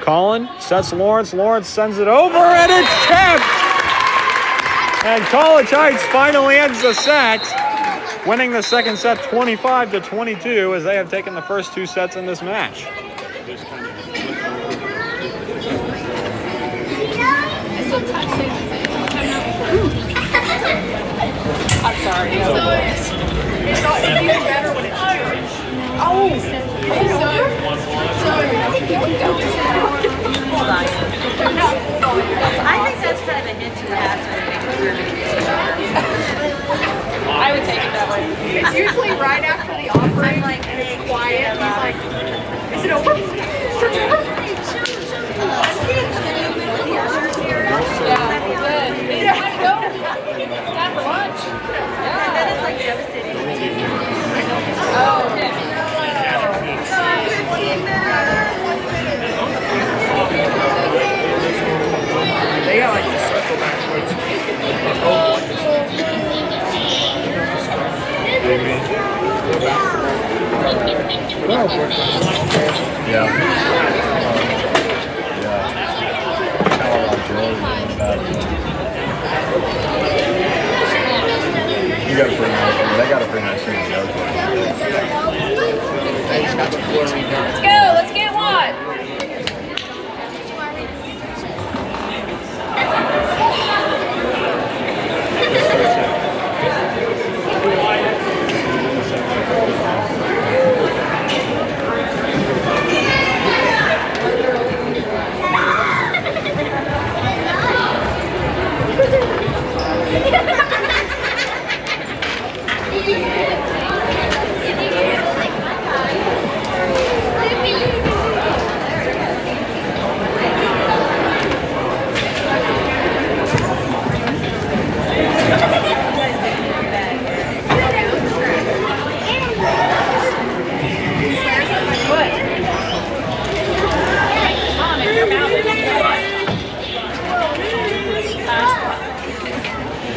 Collin sets Lawrence. Lawrence sends it over, and it's tipped! And College Heights finally ends the set, winning the second set 25-22 as they have taken the first 2 sets in this match. I'm sorry. It's even better when it's Irish. Oh, hold on. I think that's kind of a hint to the past. I would take it that way. It's usually right after the offering. Like, and it's quiet. He's like, is it over? Yeah, good. Yeah, go. Time for lunch. Yeah. And then it's like devastating. Oh, okay. They got like the circle backwards. Yeah. You got a pretty nice thing. They got a pretty nice thing to go to. Let's go. Let's get one.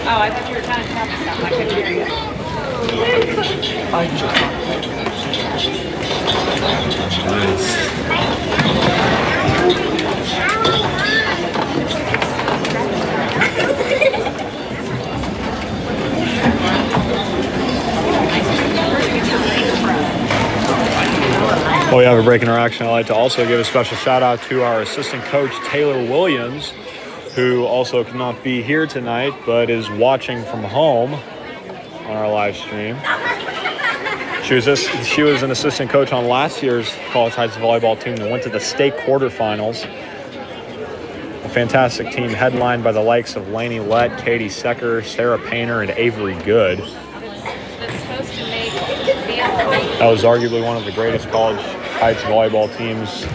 Oh, I thought you were trying to tell me something. I couldn't hear you. While we have a break in our action, I'd like to also give a special shout out to our assistant coach, Taylor Williams, who also could not be here tonight, but is watching from home on our live stream. She was an assistant coach on last year's College Heights volleyball team that went to the state quarterfinals. A fantastic team headlined by the likes of Lainey Lett, Katie Secker, Sarah Painter, and Avery Good. That was arguably one of the greatest College Heights volleyball teams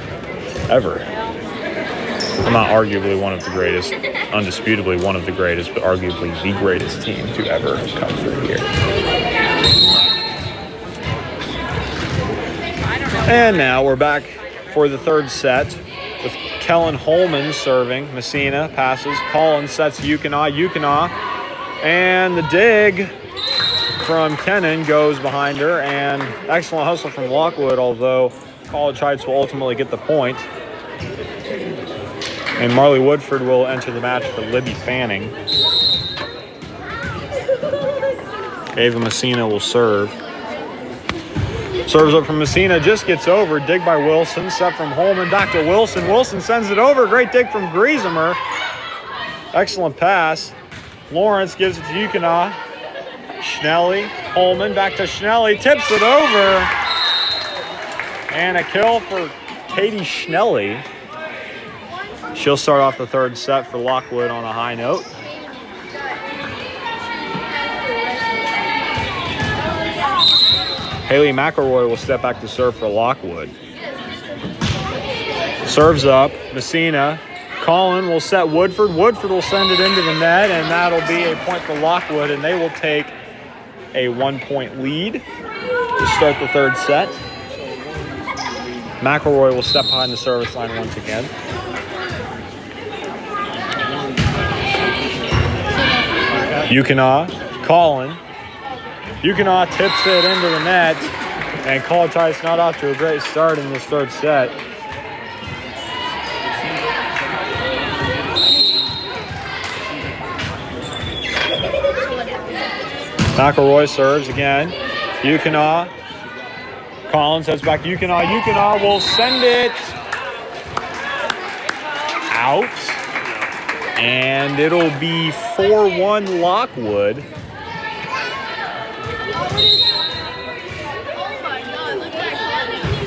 ever. Well, not arguably one of the greatest, undisputably one of the greatest, but arguably the greatest team to ever come through here. And now we're back for the third set with Kellen Holman serving. Messina passes. Collins sets Yukina. And the dig from Kennan goes behind her. And excellent hustle from Lockwood, although College Heights will ultimately get the point. And Marley Woodford will enter the match for Libby Fanning. Ava Messina will serve. Serves up from Messina, just gets over. Dig by Wilson, set from Holman, back to Wilson. Wilson sends it over. Great dig from Griesemer. Excellent pass. Lawrence gives it to Yukina. Schnelly, Holman, back to Schnelly, tips it over. And a kill for Katie Schnelly. She'll start off the third set for Lockwood on a high note. Haley McElroy will step back to serve for Lockwood. Serves up, Messina. Collin will set Woodford. Woodford will send it into the net, and that'll be a point for Lockwood, and they will take a 1-point lead to start the third set. McElroy will step behind the service line once again. Yukina, Collin. Yukina tips it into the net, and College Heights not off to a great start in this third set. McElroy serves again. Yukina. Collins heads back. Yukina will send it out. And it'll be 4-1 Lockwood.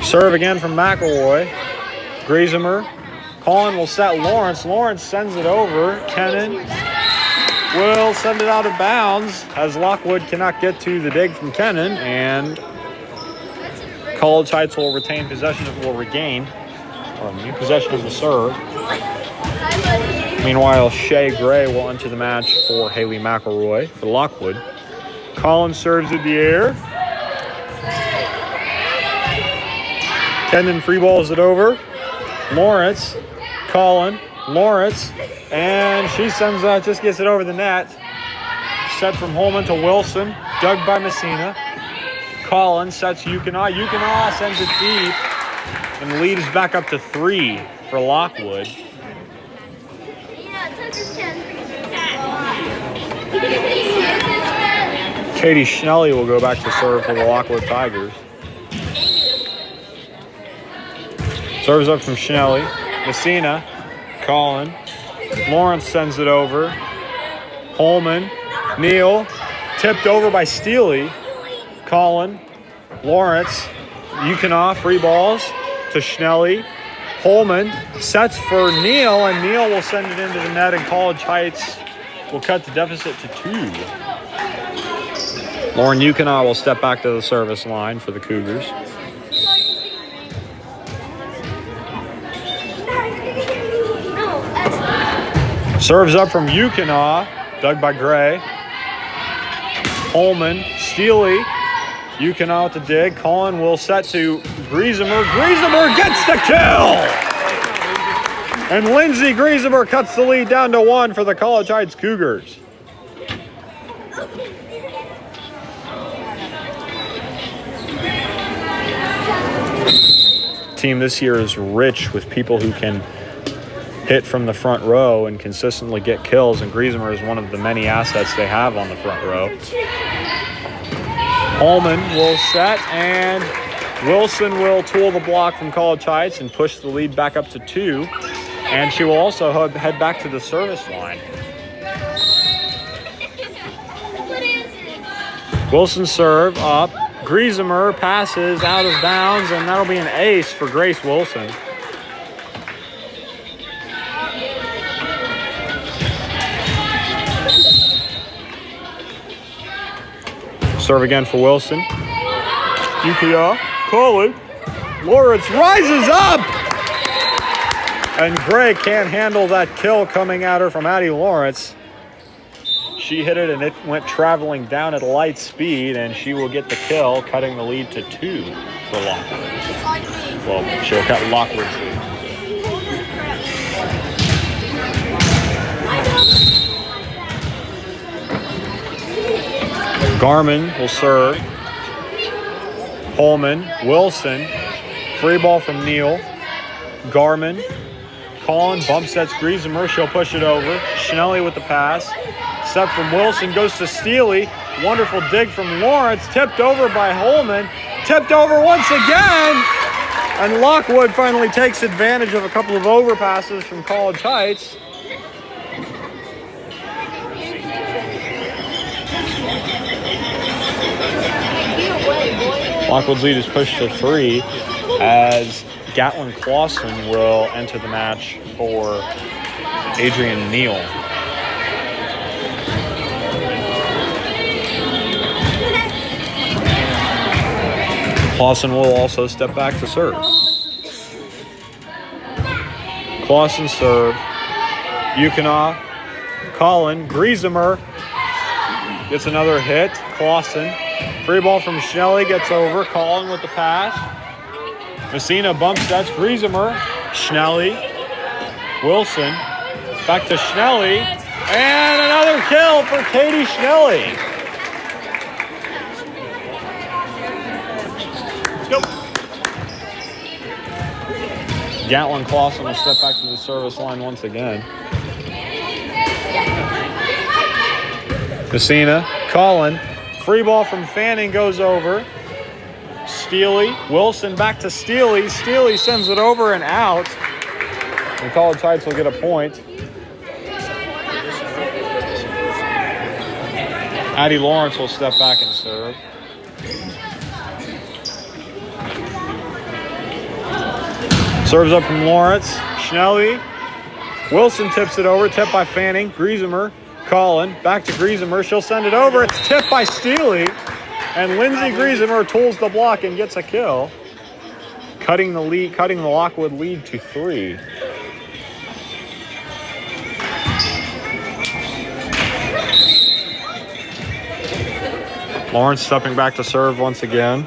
Serve again from McElroy. Griesemer. Collin will set Lawrence. Lawrence sends it over. Kennan will send it out of bounds as Lockwood cannot get to the dig from Kennan, and College Heights will regain possession of the serve. Meanwhile, Shay Gray will enter the match for Haley McElroy for Lockwood. Collins serves in the air. Kennan free balls it over. Lawrence, Collin, Lawrence, and she sends that, just gets it over the net. Set from Holman to Wilson, dug by Messina. Collins sets Yukina. Yukina sends it deep, and the lead is back up to 3 for Lockwood. Katie Schnelly will go back to serve for the Lockwood Tigers. Serves up from Schnelly. Messina. Collin. Lawrence sends it over. Holman. Neal. Tipped over by Steely. Collin. Lawrence. Yukina. Free balls to Schnelly. Holman sets for Neal, and Neal will send it into the net, and College Heights will cut the deficit to 2. Lauren Yukina will step back to the service line for the Cougars. Serves up from Yukina, dug by Gray. Holman, Steely, Yukina with the dig. Collin will set to Griesemer. Griesemer gets the kill! And Lindsay Griesemer cuts the lead down to 1 for the College Heights Cougars. Team this year is rich with people who can hit from the front row and consistently get kills, and Griesemer is one of the many assets they have on the front row. Holman will set, and Wilson will tool the block from College Heights and push the lead back up to 2. And she will also head back to the service line. Wilson serve up. Griesemer passes out of bounds, and that'll be an ace for Grace Wilson. Serve again for Wilson. Yukiya, Coley. Lawrence rises up! And Gray can't handle that kill coming at her from Addie Lawrence. She hit it and it went traveling down at light speed, and she will get the kill, cutting the lead to 2 for Lockwood. Well, she'll cut Lockwood's lead. Garmin will serve. Holman, Wilson, free ball from Neal. Garmin, Collin, bump sets Griesemer, she'll push it over. Schnelly with the pass. Sept from Wilson, goes to Steely. Wonderful dig from Lawrence, tipped over by Holman. Tipped over once again! And Lockwood finally takes advantage of a couple of overpasses from College Heights. Lockwood's lead is pushed to 3 as Gatlin Clausen will enter the match for Adrian Neal. Clausen will also step back to serve. Clausen serve. Yukina, Collin, Griesemer gets another hit. Clausen. Free ball from Schnelly, gets over. Collin with the pass. Messina bump sets Griesemer. Schnelly. Wilson. Back to Schnelly. And another kill for Katie Schnelly. Let's go. Gatlin Clausen will step back to the service line once again. Messina. Collin. Free ball from Fanning goes over. Steely. Wilson back to Steely. Steely sends it over and out. And College Heights will get a point. Addie Lawrence will step back and serve. Serves up from Lawrence. Schnelly. Wilson tips it over. Tipped by Fanning. Griesemer. Collin, back to Griesemer, she'll send it over, it's tipped by Steely, and Lindsay Griesemer tools the block and gets a kill, cutting the Lockwood lead to 3. Lawrence stepping back to serve once again.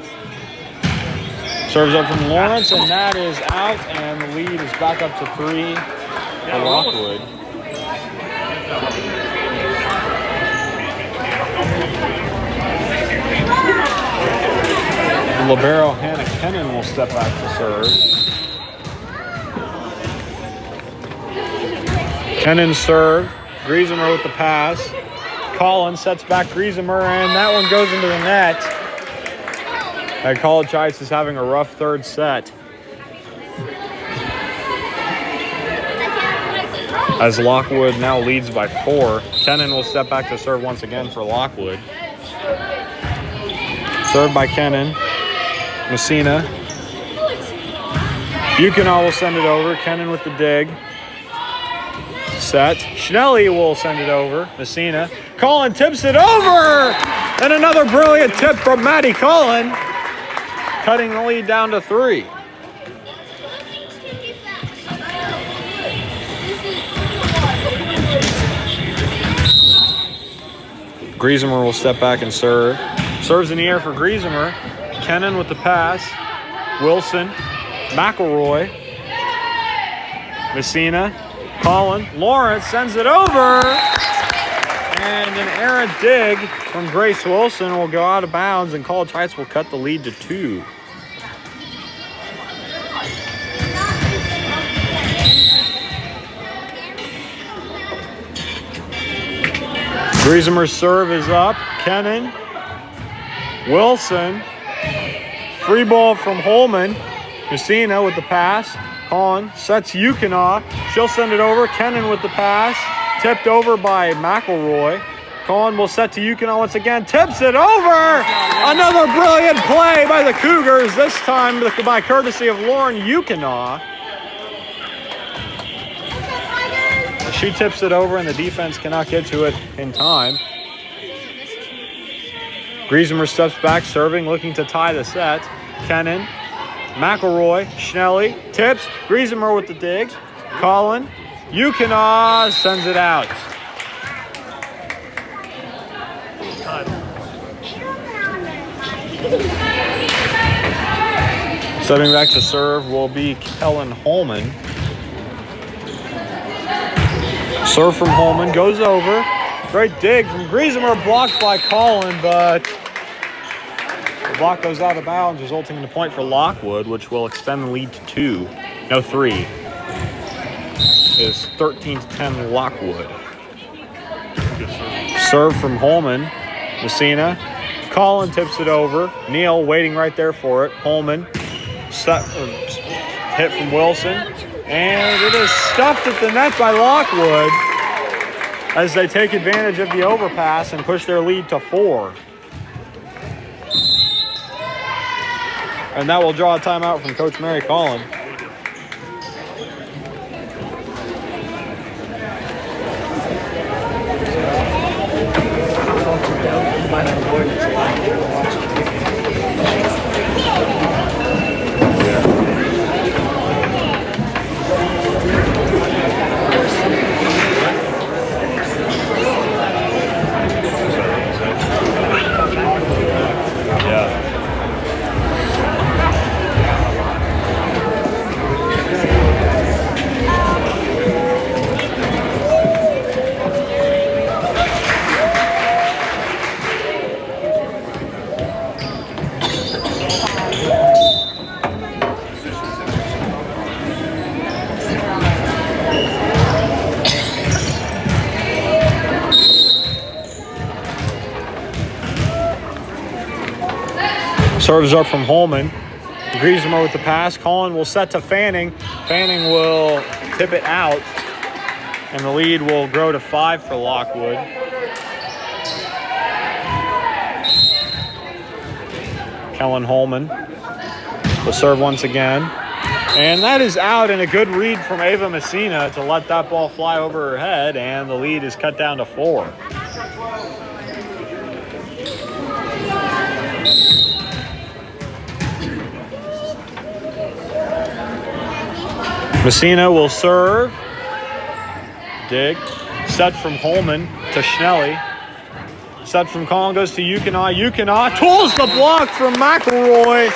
Serves up from Lawrence, and that is out, and the lead is back up to 3 for Lockwood. Libero Hannah Kennan will step back to serve. Kennan serve. Griesemer with the pass. Collin sets back Griesemer, and that one goes into the net. And College Heights is having a rough third set. As Lockwood now leads by 4. Kennan will step back to serve once again for Lockwood. Served by Kennan. Messina. Yukina will send it over. Kennan with the dig. Set. Schnelly will send it over. Messina. Collin tips it over! And another brilliant tip from Maddie Collin, cutting the lead down to 3. Griesemer will step back and serve. Serves in the air for Griesemer. Kennan with the pass. Wilson. McElroy. Messina. Collin. Lawrence sends it over. And an errant dig from Grace Wilson will go out of bounds, and College Heights will cut the lead to 2. Griesemer's serve is up. Kennan. Wilson. Free ball from Holman. Messina with the pass. Collin sets Yukina. She'll send it over. Kennan with the pass. Tipped over by McElroy. Collin will set to Yukina once again. Tips it over. Another brilliant play by the Cougars, this time by courtesy of Lauren Yukina. She tips it over and the defense cannot get to it in time. Griesemer steps back, serving, looking to tie the set. Kennan, McElroy, Schnelly, tips. Griesemer with the dig. Collin, Yukina sends it out. Stepping back to serve will be Kellen Holman. Serve from Holman, goes over. Great dig from Griesemer, blocked by Collin, but the block goes out of bounds, resulting in a point for Lockwood, which will extend the lead to 2. No, 3. It's 13-10 Lockwood. Serve from Holman. Messina. Collin tips it over. Neal waiting right there for it. Holman. Hit from Wilson. And it is stuffed at the net by Lockwood as they take advantage of the overpass and push their lead to 4. And that will draw a timeout from Coach Mary Collin. Serves up from Holman. Griesemer with the pass. Collin will set to Fanning. Fanning will tip it out. And the lead will grow to 5 for Lockwood. Kellen Holman will serve once again. And that is out, and a good read from Ava Messina to let that ball fly over her head, and the lead is cut down to 4. Messina will serve. Dig. Set from Holman to Schnelly. Set from Collin goes to Yukina. Yukina tools the block from McElroy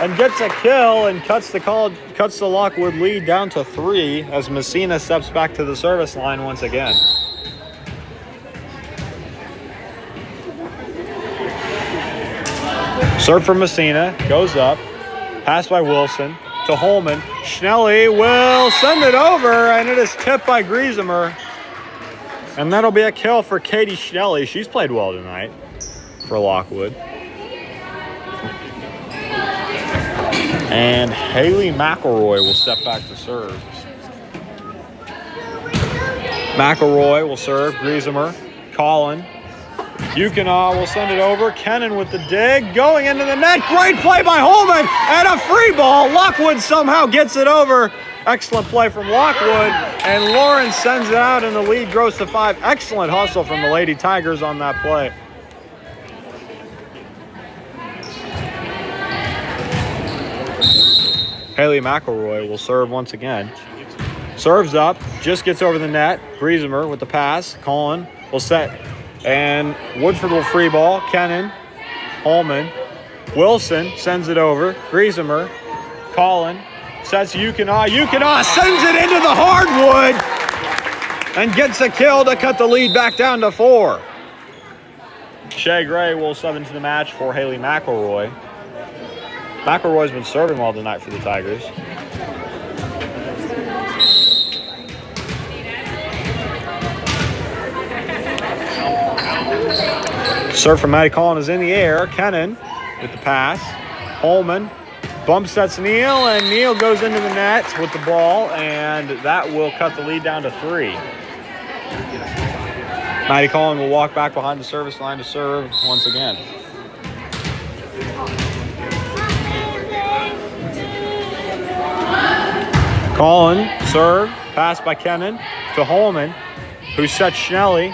and gets a kill and cuts the Lockwood lead down to 3 as Messina steps back to the service line once again. Serve from Messina. Goes up. Pass by Wilson. To Holman. Schnelly will send it over, and it is tipped by Griesemer. And that'll be a kill for Katie Schnelly. She's played well tonight for Lockwood. And Haley McElroy will step back to serve. McElroy will serve. Griesemer. Collin. Yukina will send it over. Kennan with the dig. Going into the net. Great play by Holman. And a free ball. Lockwood somehow gets it over. Excellent play from Lockwood. And Lauren sends it out and the lead grows to 5. Excellent hustle from the Lady Tigers on that play. Haley McElroy will serve once again. Serves up. Just gets over the net. Griesemer with the pass. Collin will set. And Woodford will free ball. Kennan, Holman, Wilson sends it over. Griesemer, Collin, sets Yukina. Yukina sends it into the hardwood and gets a kill to cut the lead back down to 4. Shay Gray will sub into the match for Haley McElroy. McElroy's been serving well tonight for the Tigers. Serve from Maddie Collin is in the air. Kennan with the pass. Holman bump sets Neal, and Neal goes into the net with the ball, and that will cut the lead down to 3. Maddie Collin will walk back behind the service line to serve once again. Collin, serve, pass by Kennan to Holman, who sets Schnelly.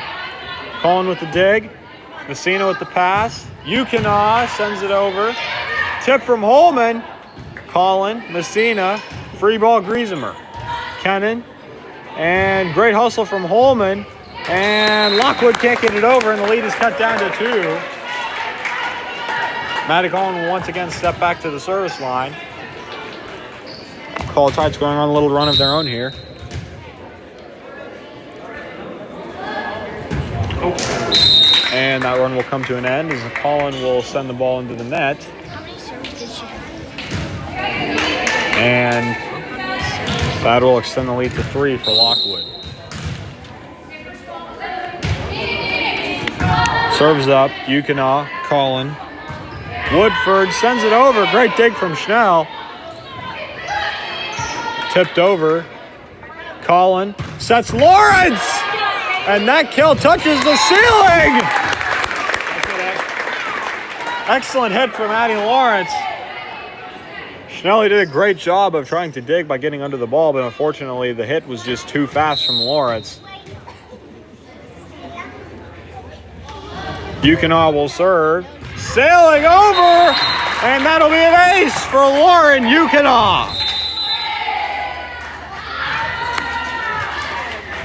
Collin with the dig, Messina with the pass. Yukina sends it over. Tip from Holman. Collin, Messina, free ball Griesemer. Kennan, and great hustle from Holman. And Lockwood can't get it over, and the lead is cut down to 2. Maddie Collin will once again step back to the service line. College Tide's going on a little run of their own here. And that run will come to an end as Collin will send the ball into the net. How many serves did she have? And that will extend the lead to 3 for Lockwood. Serves up, Yukina, Collin. Woodford sends it over. Great dig from Schnell. Tipped over. Collin sets Lawrence! And that kill touches the ceiling! Excellent hit from Addie Lawrence. Schnelly did a great job of trying to dig by getting under the ball, but unfortunately the hit was just too fast from Lawrence. Yukina will serve. Sailing over! And that'll be an ace for Lauren Yukina.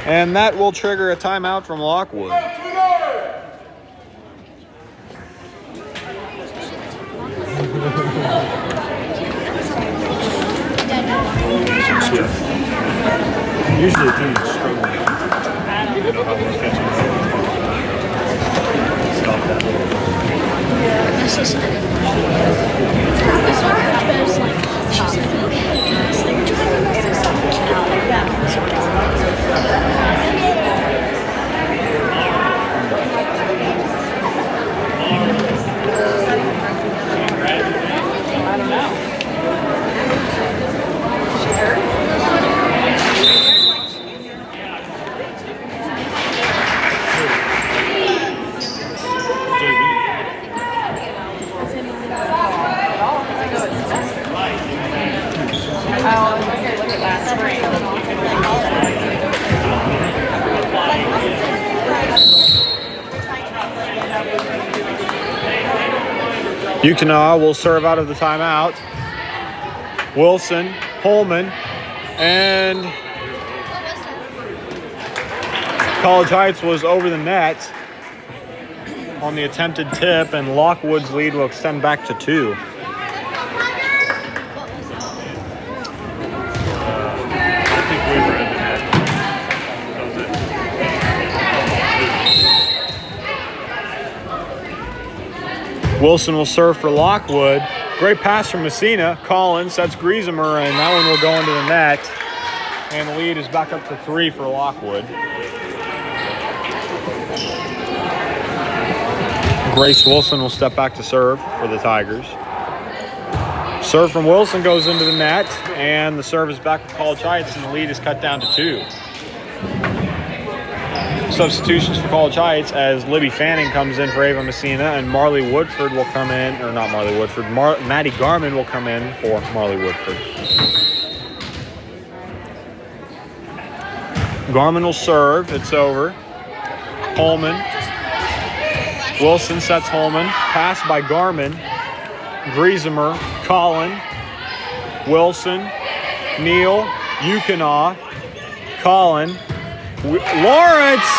And that will trigger a timeout from Lockwood. Usually teams struggle. I don't know how we're catching. Stop that. My sister. This one was like, she's like, okay, guys, like, do you remember this? I don't know. She hurt? Yukina will serve out of the timeout. Wilson, Holman, and College Heights was over the net on the attempted tip, and Lockwood's lead will extend back to 2. Wilson will serve for Lockwood. Great pass from Messina. Collins sets Griesemer, and that one will go into the net. And the lead is back up to 3 for Lockwood. Grace Wilson will step back to serve for the Tigers. Serve from Wilson goes into the net, and the serve is back for College Heights, and the lead is cut down to 2. Substitutions for College Heights as Libby Fanning comes in for Ava Messina, and Marley Woodford will come in, or not Marley Woodford, Maddie Garman will come in for Marley Woodford. Garman will serve, it's over. Holman. Wilson sets Holman, pass by Garman. Griesemer, Collin, Wilson, Neal, Yukina, Collin, Lawrence,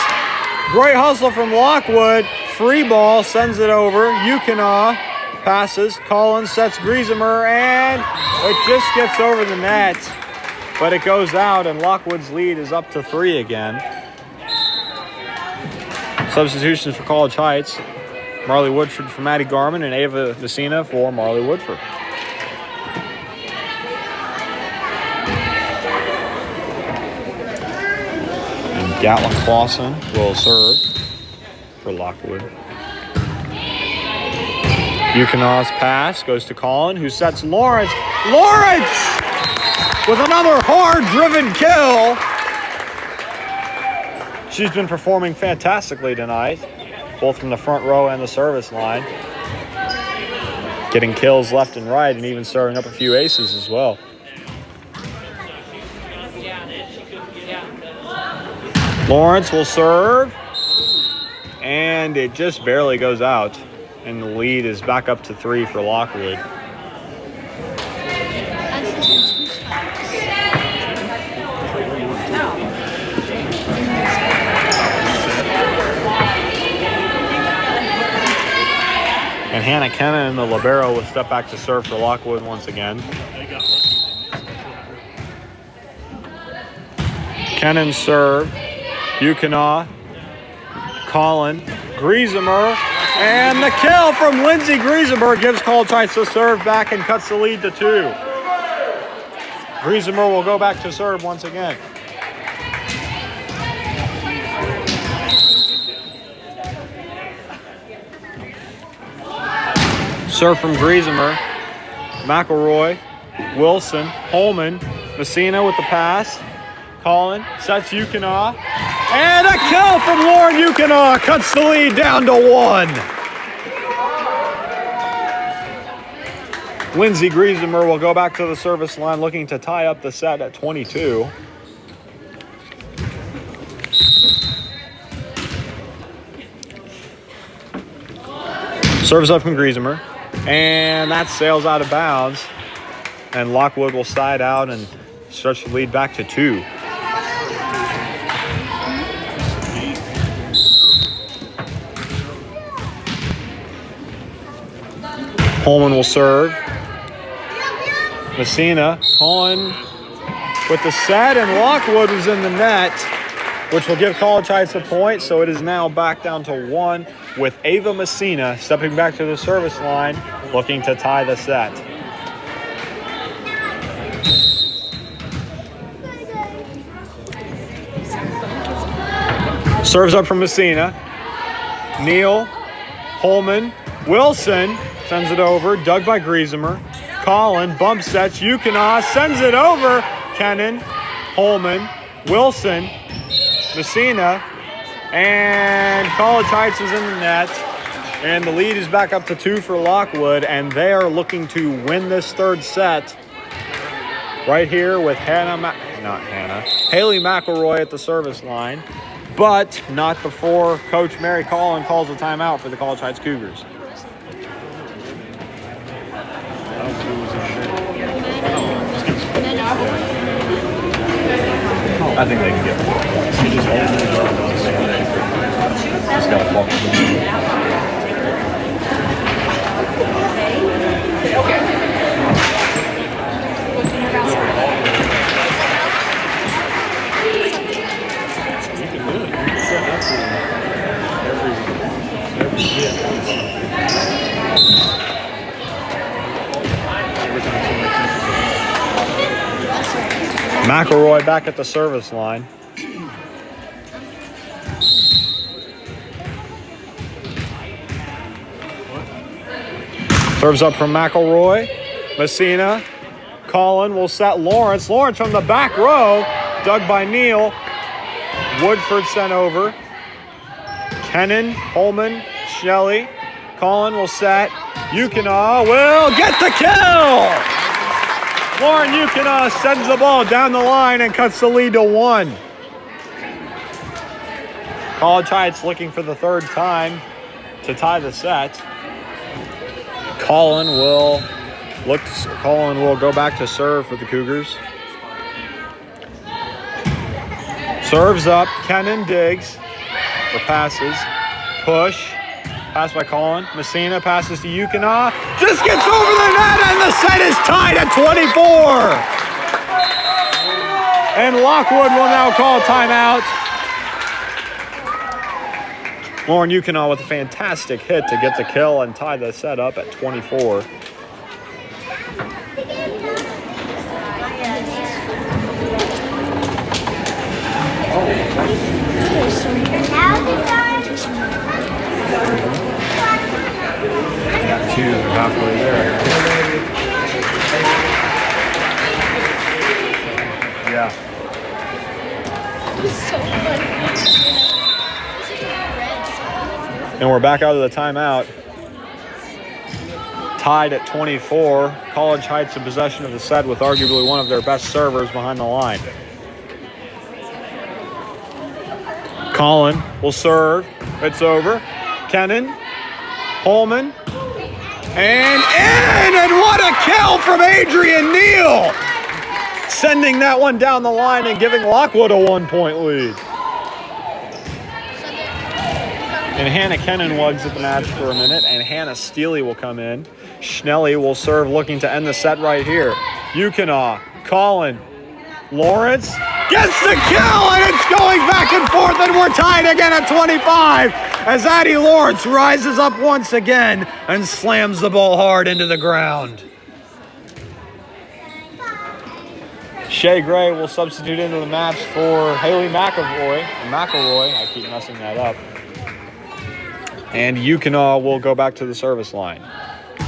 great hustle from Lockwood, free ball, sends it over, Yukina passes, Collins sets Griesemer, and it just gets over the net, but it goes out, and Lockwood's lead is up to 3 again. Substitutions for College Heights, Marley Woodford for Maddie Garman, and Ava Messina for Marley Woodford. Gatlin Clausen will serve for Lockwood. Yukonaw's pass goes to Colin, who sets Lawrence. Lawrence with another hard-driven kill. She's been performing fantastically tonight, both from the front row and the service line. Getting kills left and right and even serving up a few aces as well. Lawrence will serve, and it just barely goes out. And the lead is back up to 3 for Lockwood. And Hannah Kennan, the libero, will step back to serve for Lockwood once again. Kennan serve. Yukonaw, Colin, Griesemer, and the kill from Lindsay Griesemer gives College Heights the serve back and cuts the lead to 2. Griesemer will go back to serve once again. Serve from Griesemer, McElroy, Wilson, Holman, Messina with the pass. Colin sets Yukonaw, and a kill from Lauren Yukonaw cuts the lead down to 1. Lindsay Griesemer will go back to the service line looking to tie up the set at 22. Serves up from Griesemer, and that sails out of bounds, and Lockwood will side out and stretch the lead back to 2. Holman will serve. Messina, Colin with the set, and Lockwood was in the net, which will give College Heights a point. So it is now back down to 1 with Ava Messina stepping back to the service line, looking to tie the set. Serves up from Messina. Neal, Holman, Wilson sends it over, dug by Griesemer. Colin bump sets, Yukonaw sends it over. Kennan, Holman, Wilson, Messina, and College Heights is in the net. And the lead is back up to 2 for Lockwood, and they are looking to win this third set right here with Haley McElroy at the service line, but not before Coach Mary Collin calls a timeout for the College Heights Cougars. I think they can get 4 points. He just got to walk. McElroy back at the service line. Serves up from McElroy. Messina. Colin will set Lawrence. Lawrence from the back row. Dug by Neal. Woodford sent over. Kennan, Holman, Shelley. Colin will set. Yukonaw will get the kill! Lauren Yukonaw sends the ball down the line and cuts the lead to 1. College Heights looking for the third time to tie the set. Colin will go back to serve for the Cougars. Serves up, Kennan digs for passes, push. Pass by Colin. Messina passes to Yukonaw. Just gets over the net, and the set is tied at 24. And Lockwood will now call timeout. Lauren Yukonaw with a fantastic hit to get the kill and tie the set up at 24. Got two halfway there. Yeah. It's so funny. And we're back out of the timeout. Tied at 24. College Heights in possession of the set with arguably one of their best servers behind the line. Colin will serve. It's over. Kennan. Holman. And in! And what a kill from Adrian Neal! Sending that one down the line and giving Lockwood a 1-point lead. And Hannah Kennan wugs at the match for a minute, and Hannah Steely will come in. Schnelly will serve, looking to end the set right here. Yukina, Colin, Lawrence gets the kill, and it's going back and forth, and we're tied again at 25 as Addie Lawrence rises up once again and slams the ball hard into the ground. Shay Gray will substitute into the match for Haley McElroy. I keep messing that up. And Yukina will go back to the service line.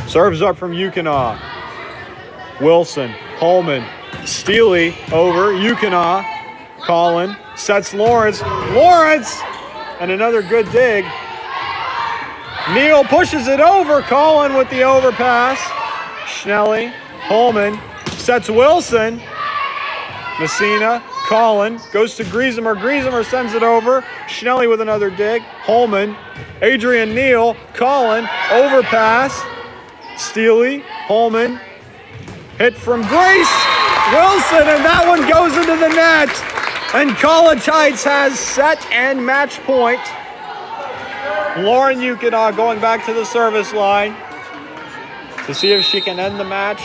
Serves up from Yukina. Wilson, Holman, Steely over. Yukina, Colin, sets Lawrence. Lawrence! And another good dig. Neal pushes it over. Colin with the overpass. Schnelly, Holman, sets Wilson. Messina, Colin, goes to Griesemer. Griesemer sends it over. Schnelly with another dig. Holman, Adrian Neal, Colin, overpass. Steely, Holman, hit from Grace Wilson, and that one goes into the net. And College Heights has set and match point. Lauren Yukina going back to the service line to see if she can end the match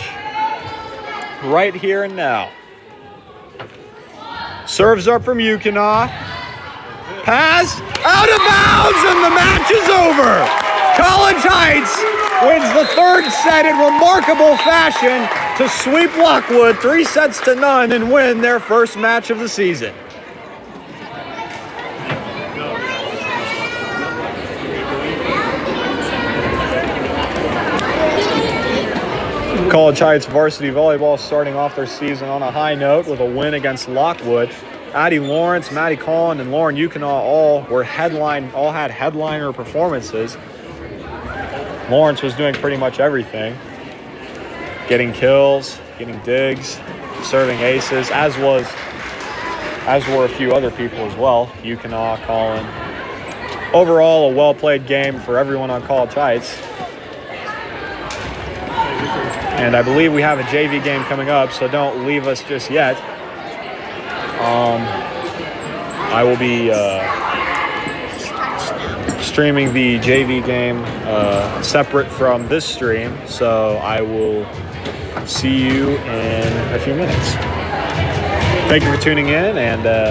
right here and now. Serves up from Yukina. Pass out of bounds, and the match is over. College Heights wins the third set in remarkable fashion to sweep Lockwood 3-0 and win their first match of the season. College Heights varsity volleyball starting off their season on a high note with a win against Lockwood. Addie Lawrence, Maddie Collin, and Lauren Yukina all had headliner performances. Lawrence was doing pretty much everything. Getting kills, getting digs, serving aces, as were a few other people as well. Yukina, Collin. Overall, a well-played game for everyone on College Heights. And I believe we have a JV game coming up, so don't leave us just yet. I will be streaming the JV game separate from this stream, so I will see you in a few minutes. Thank you for tuning in, and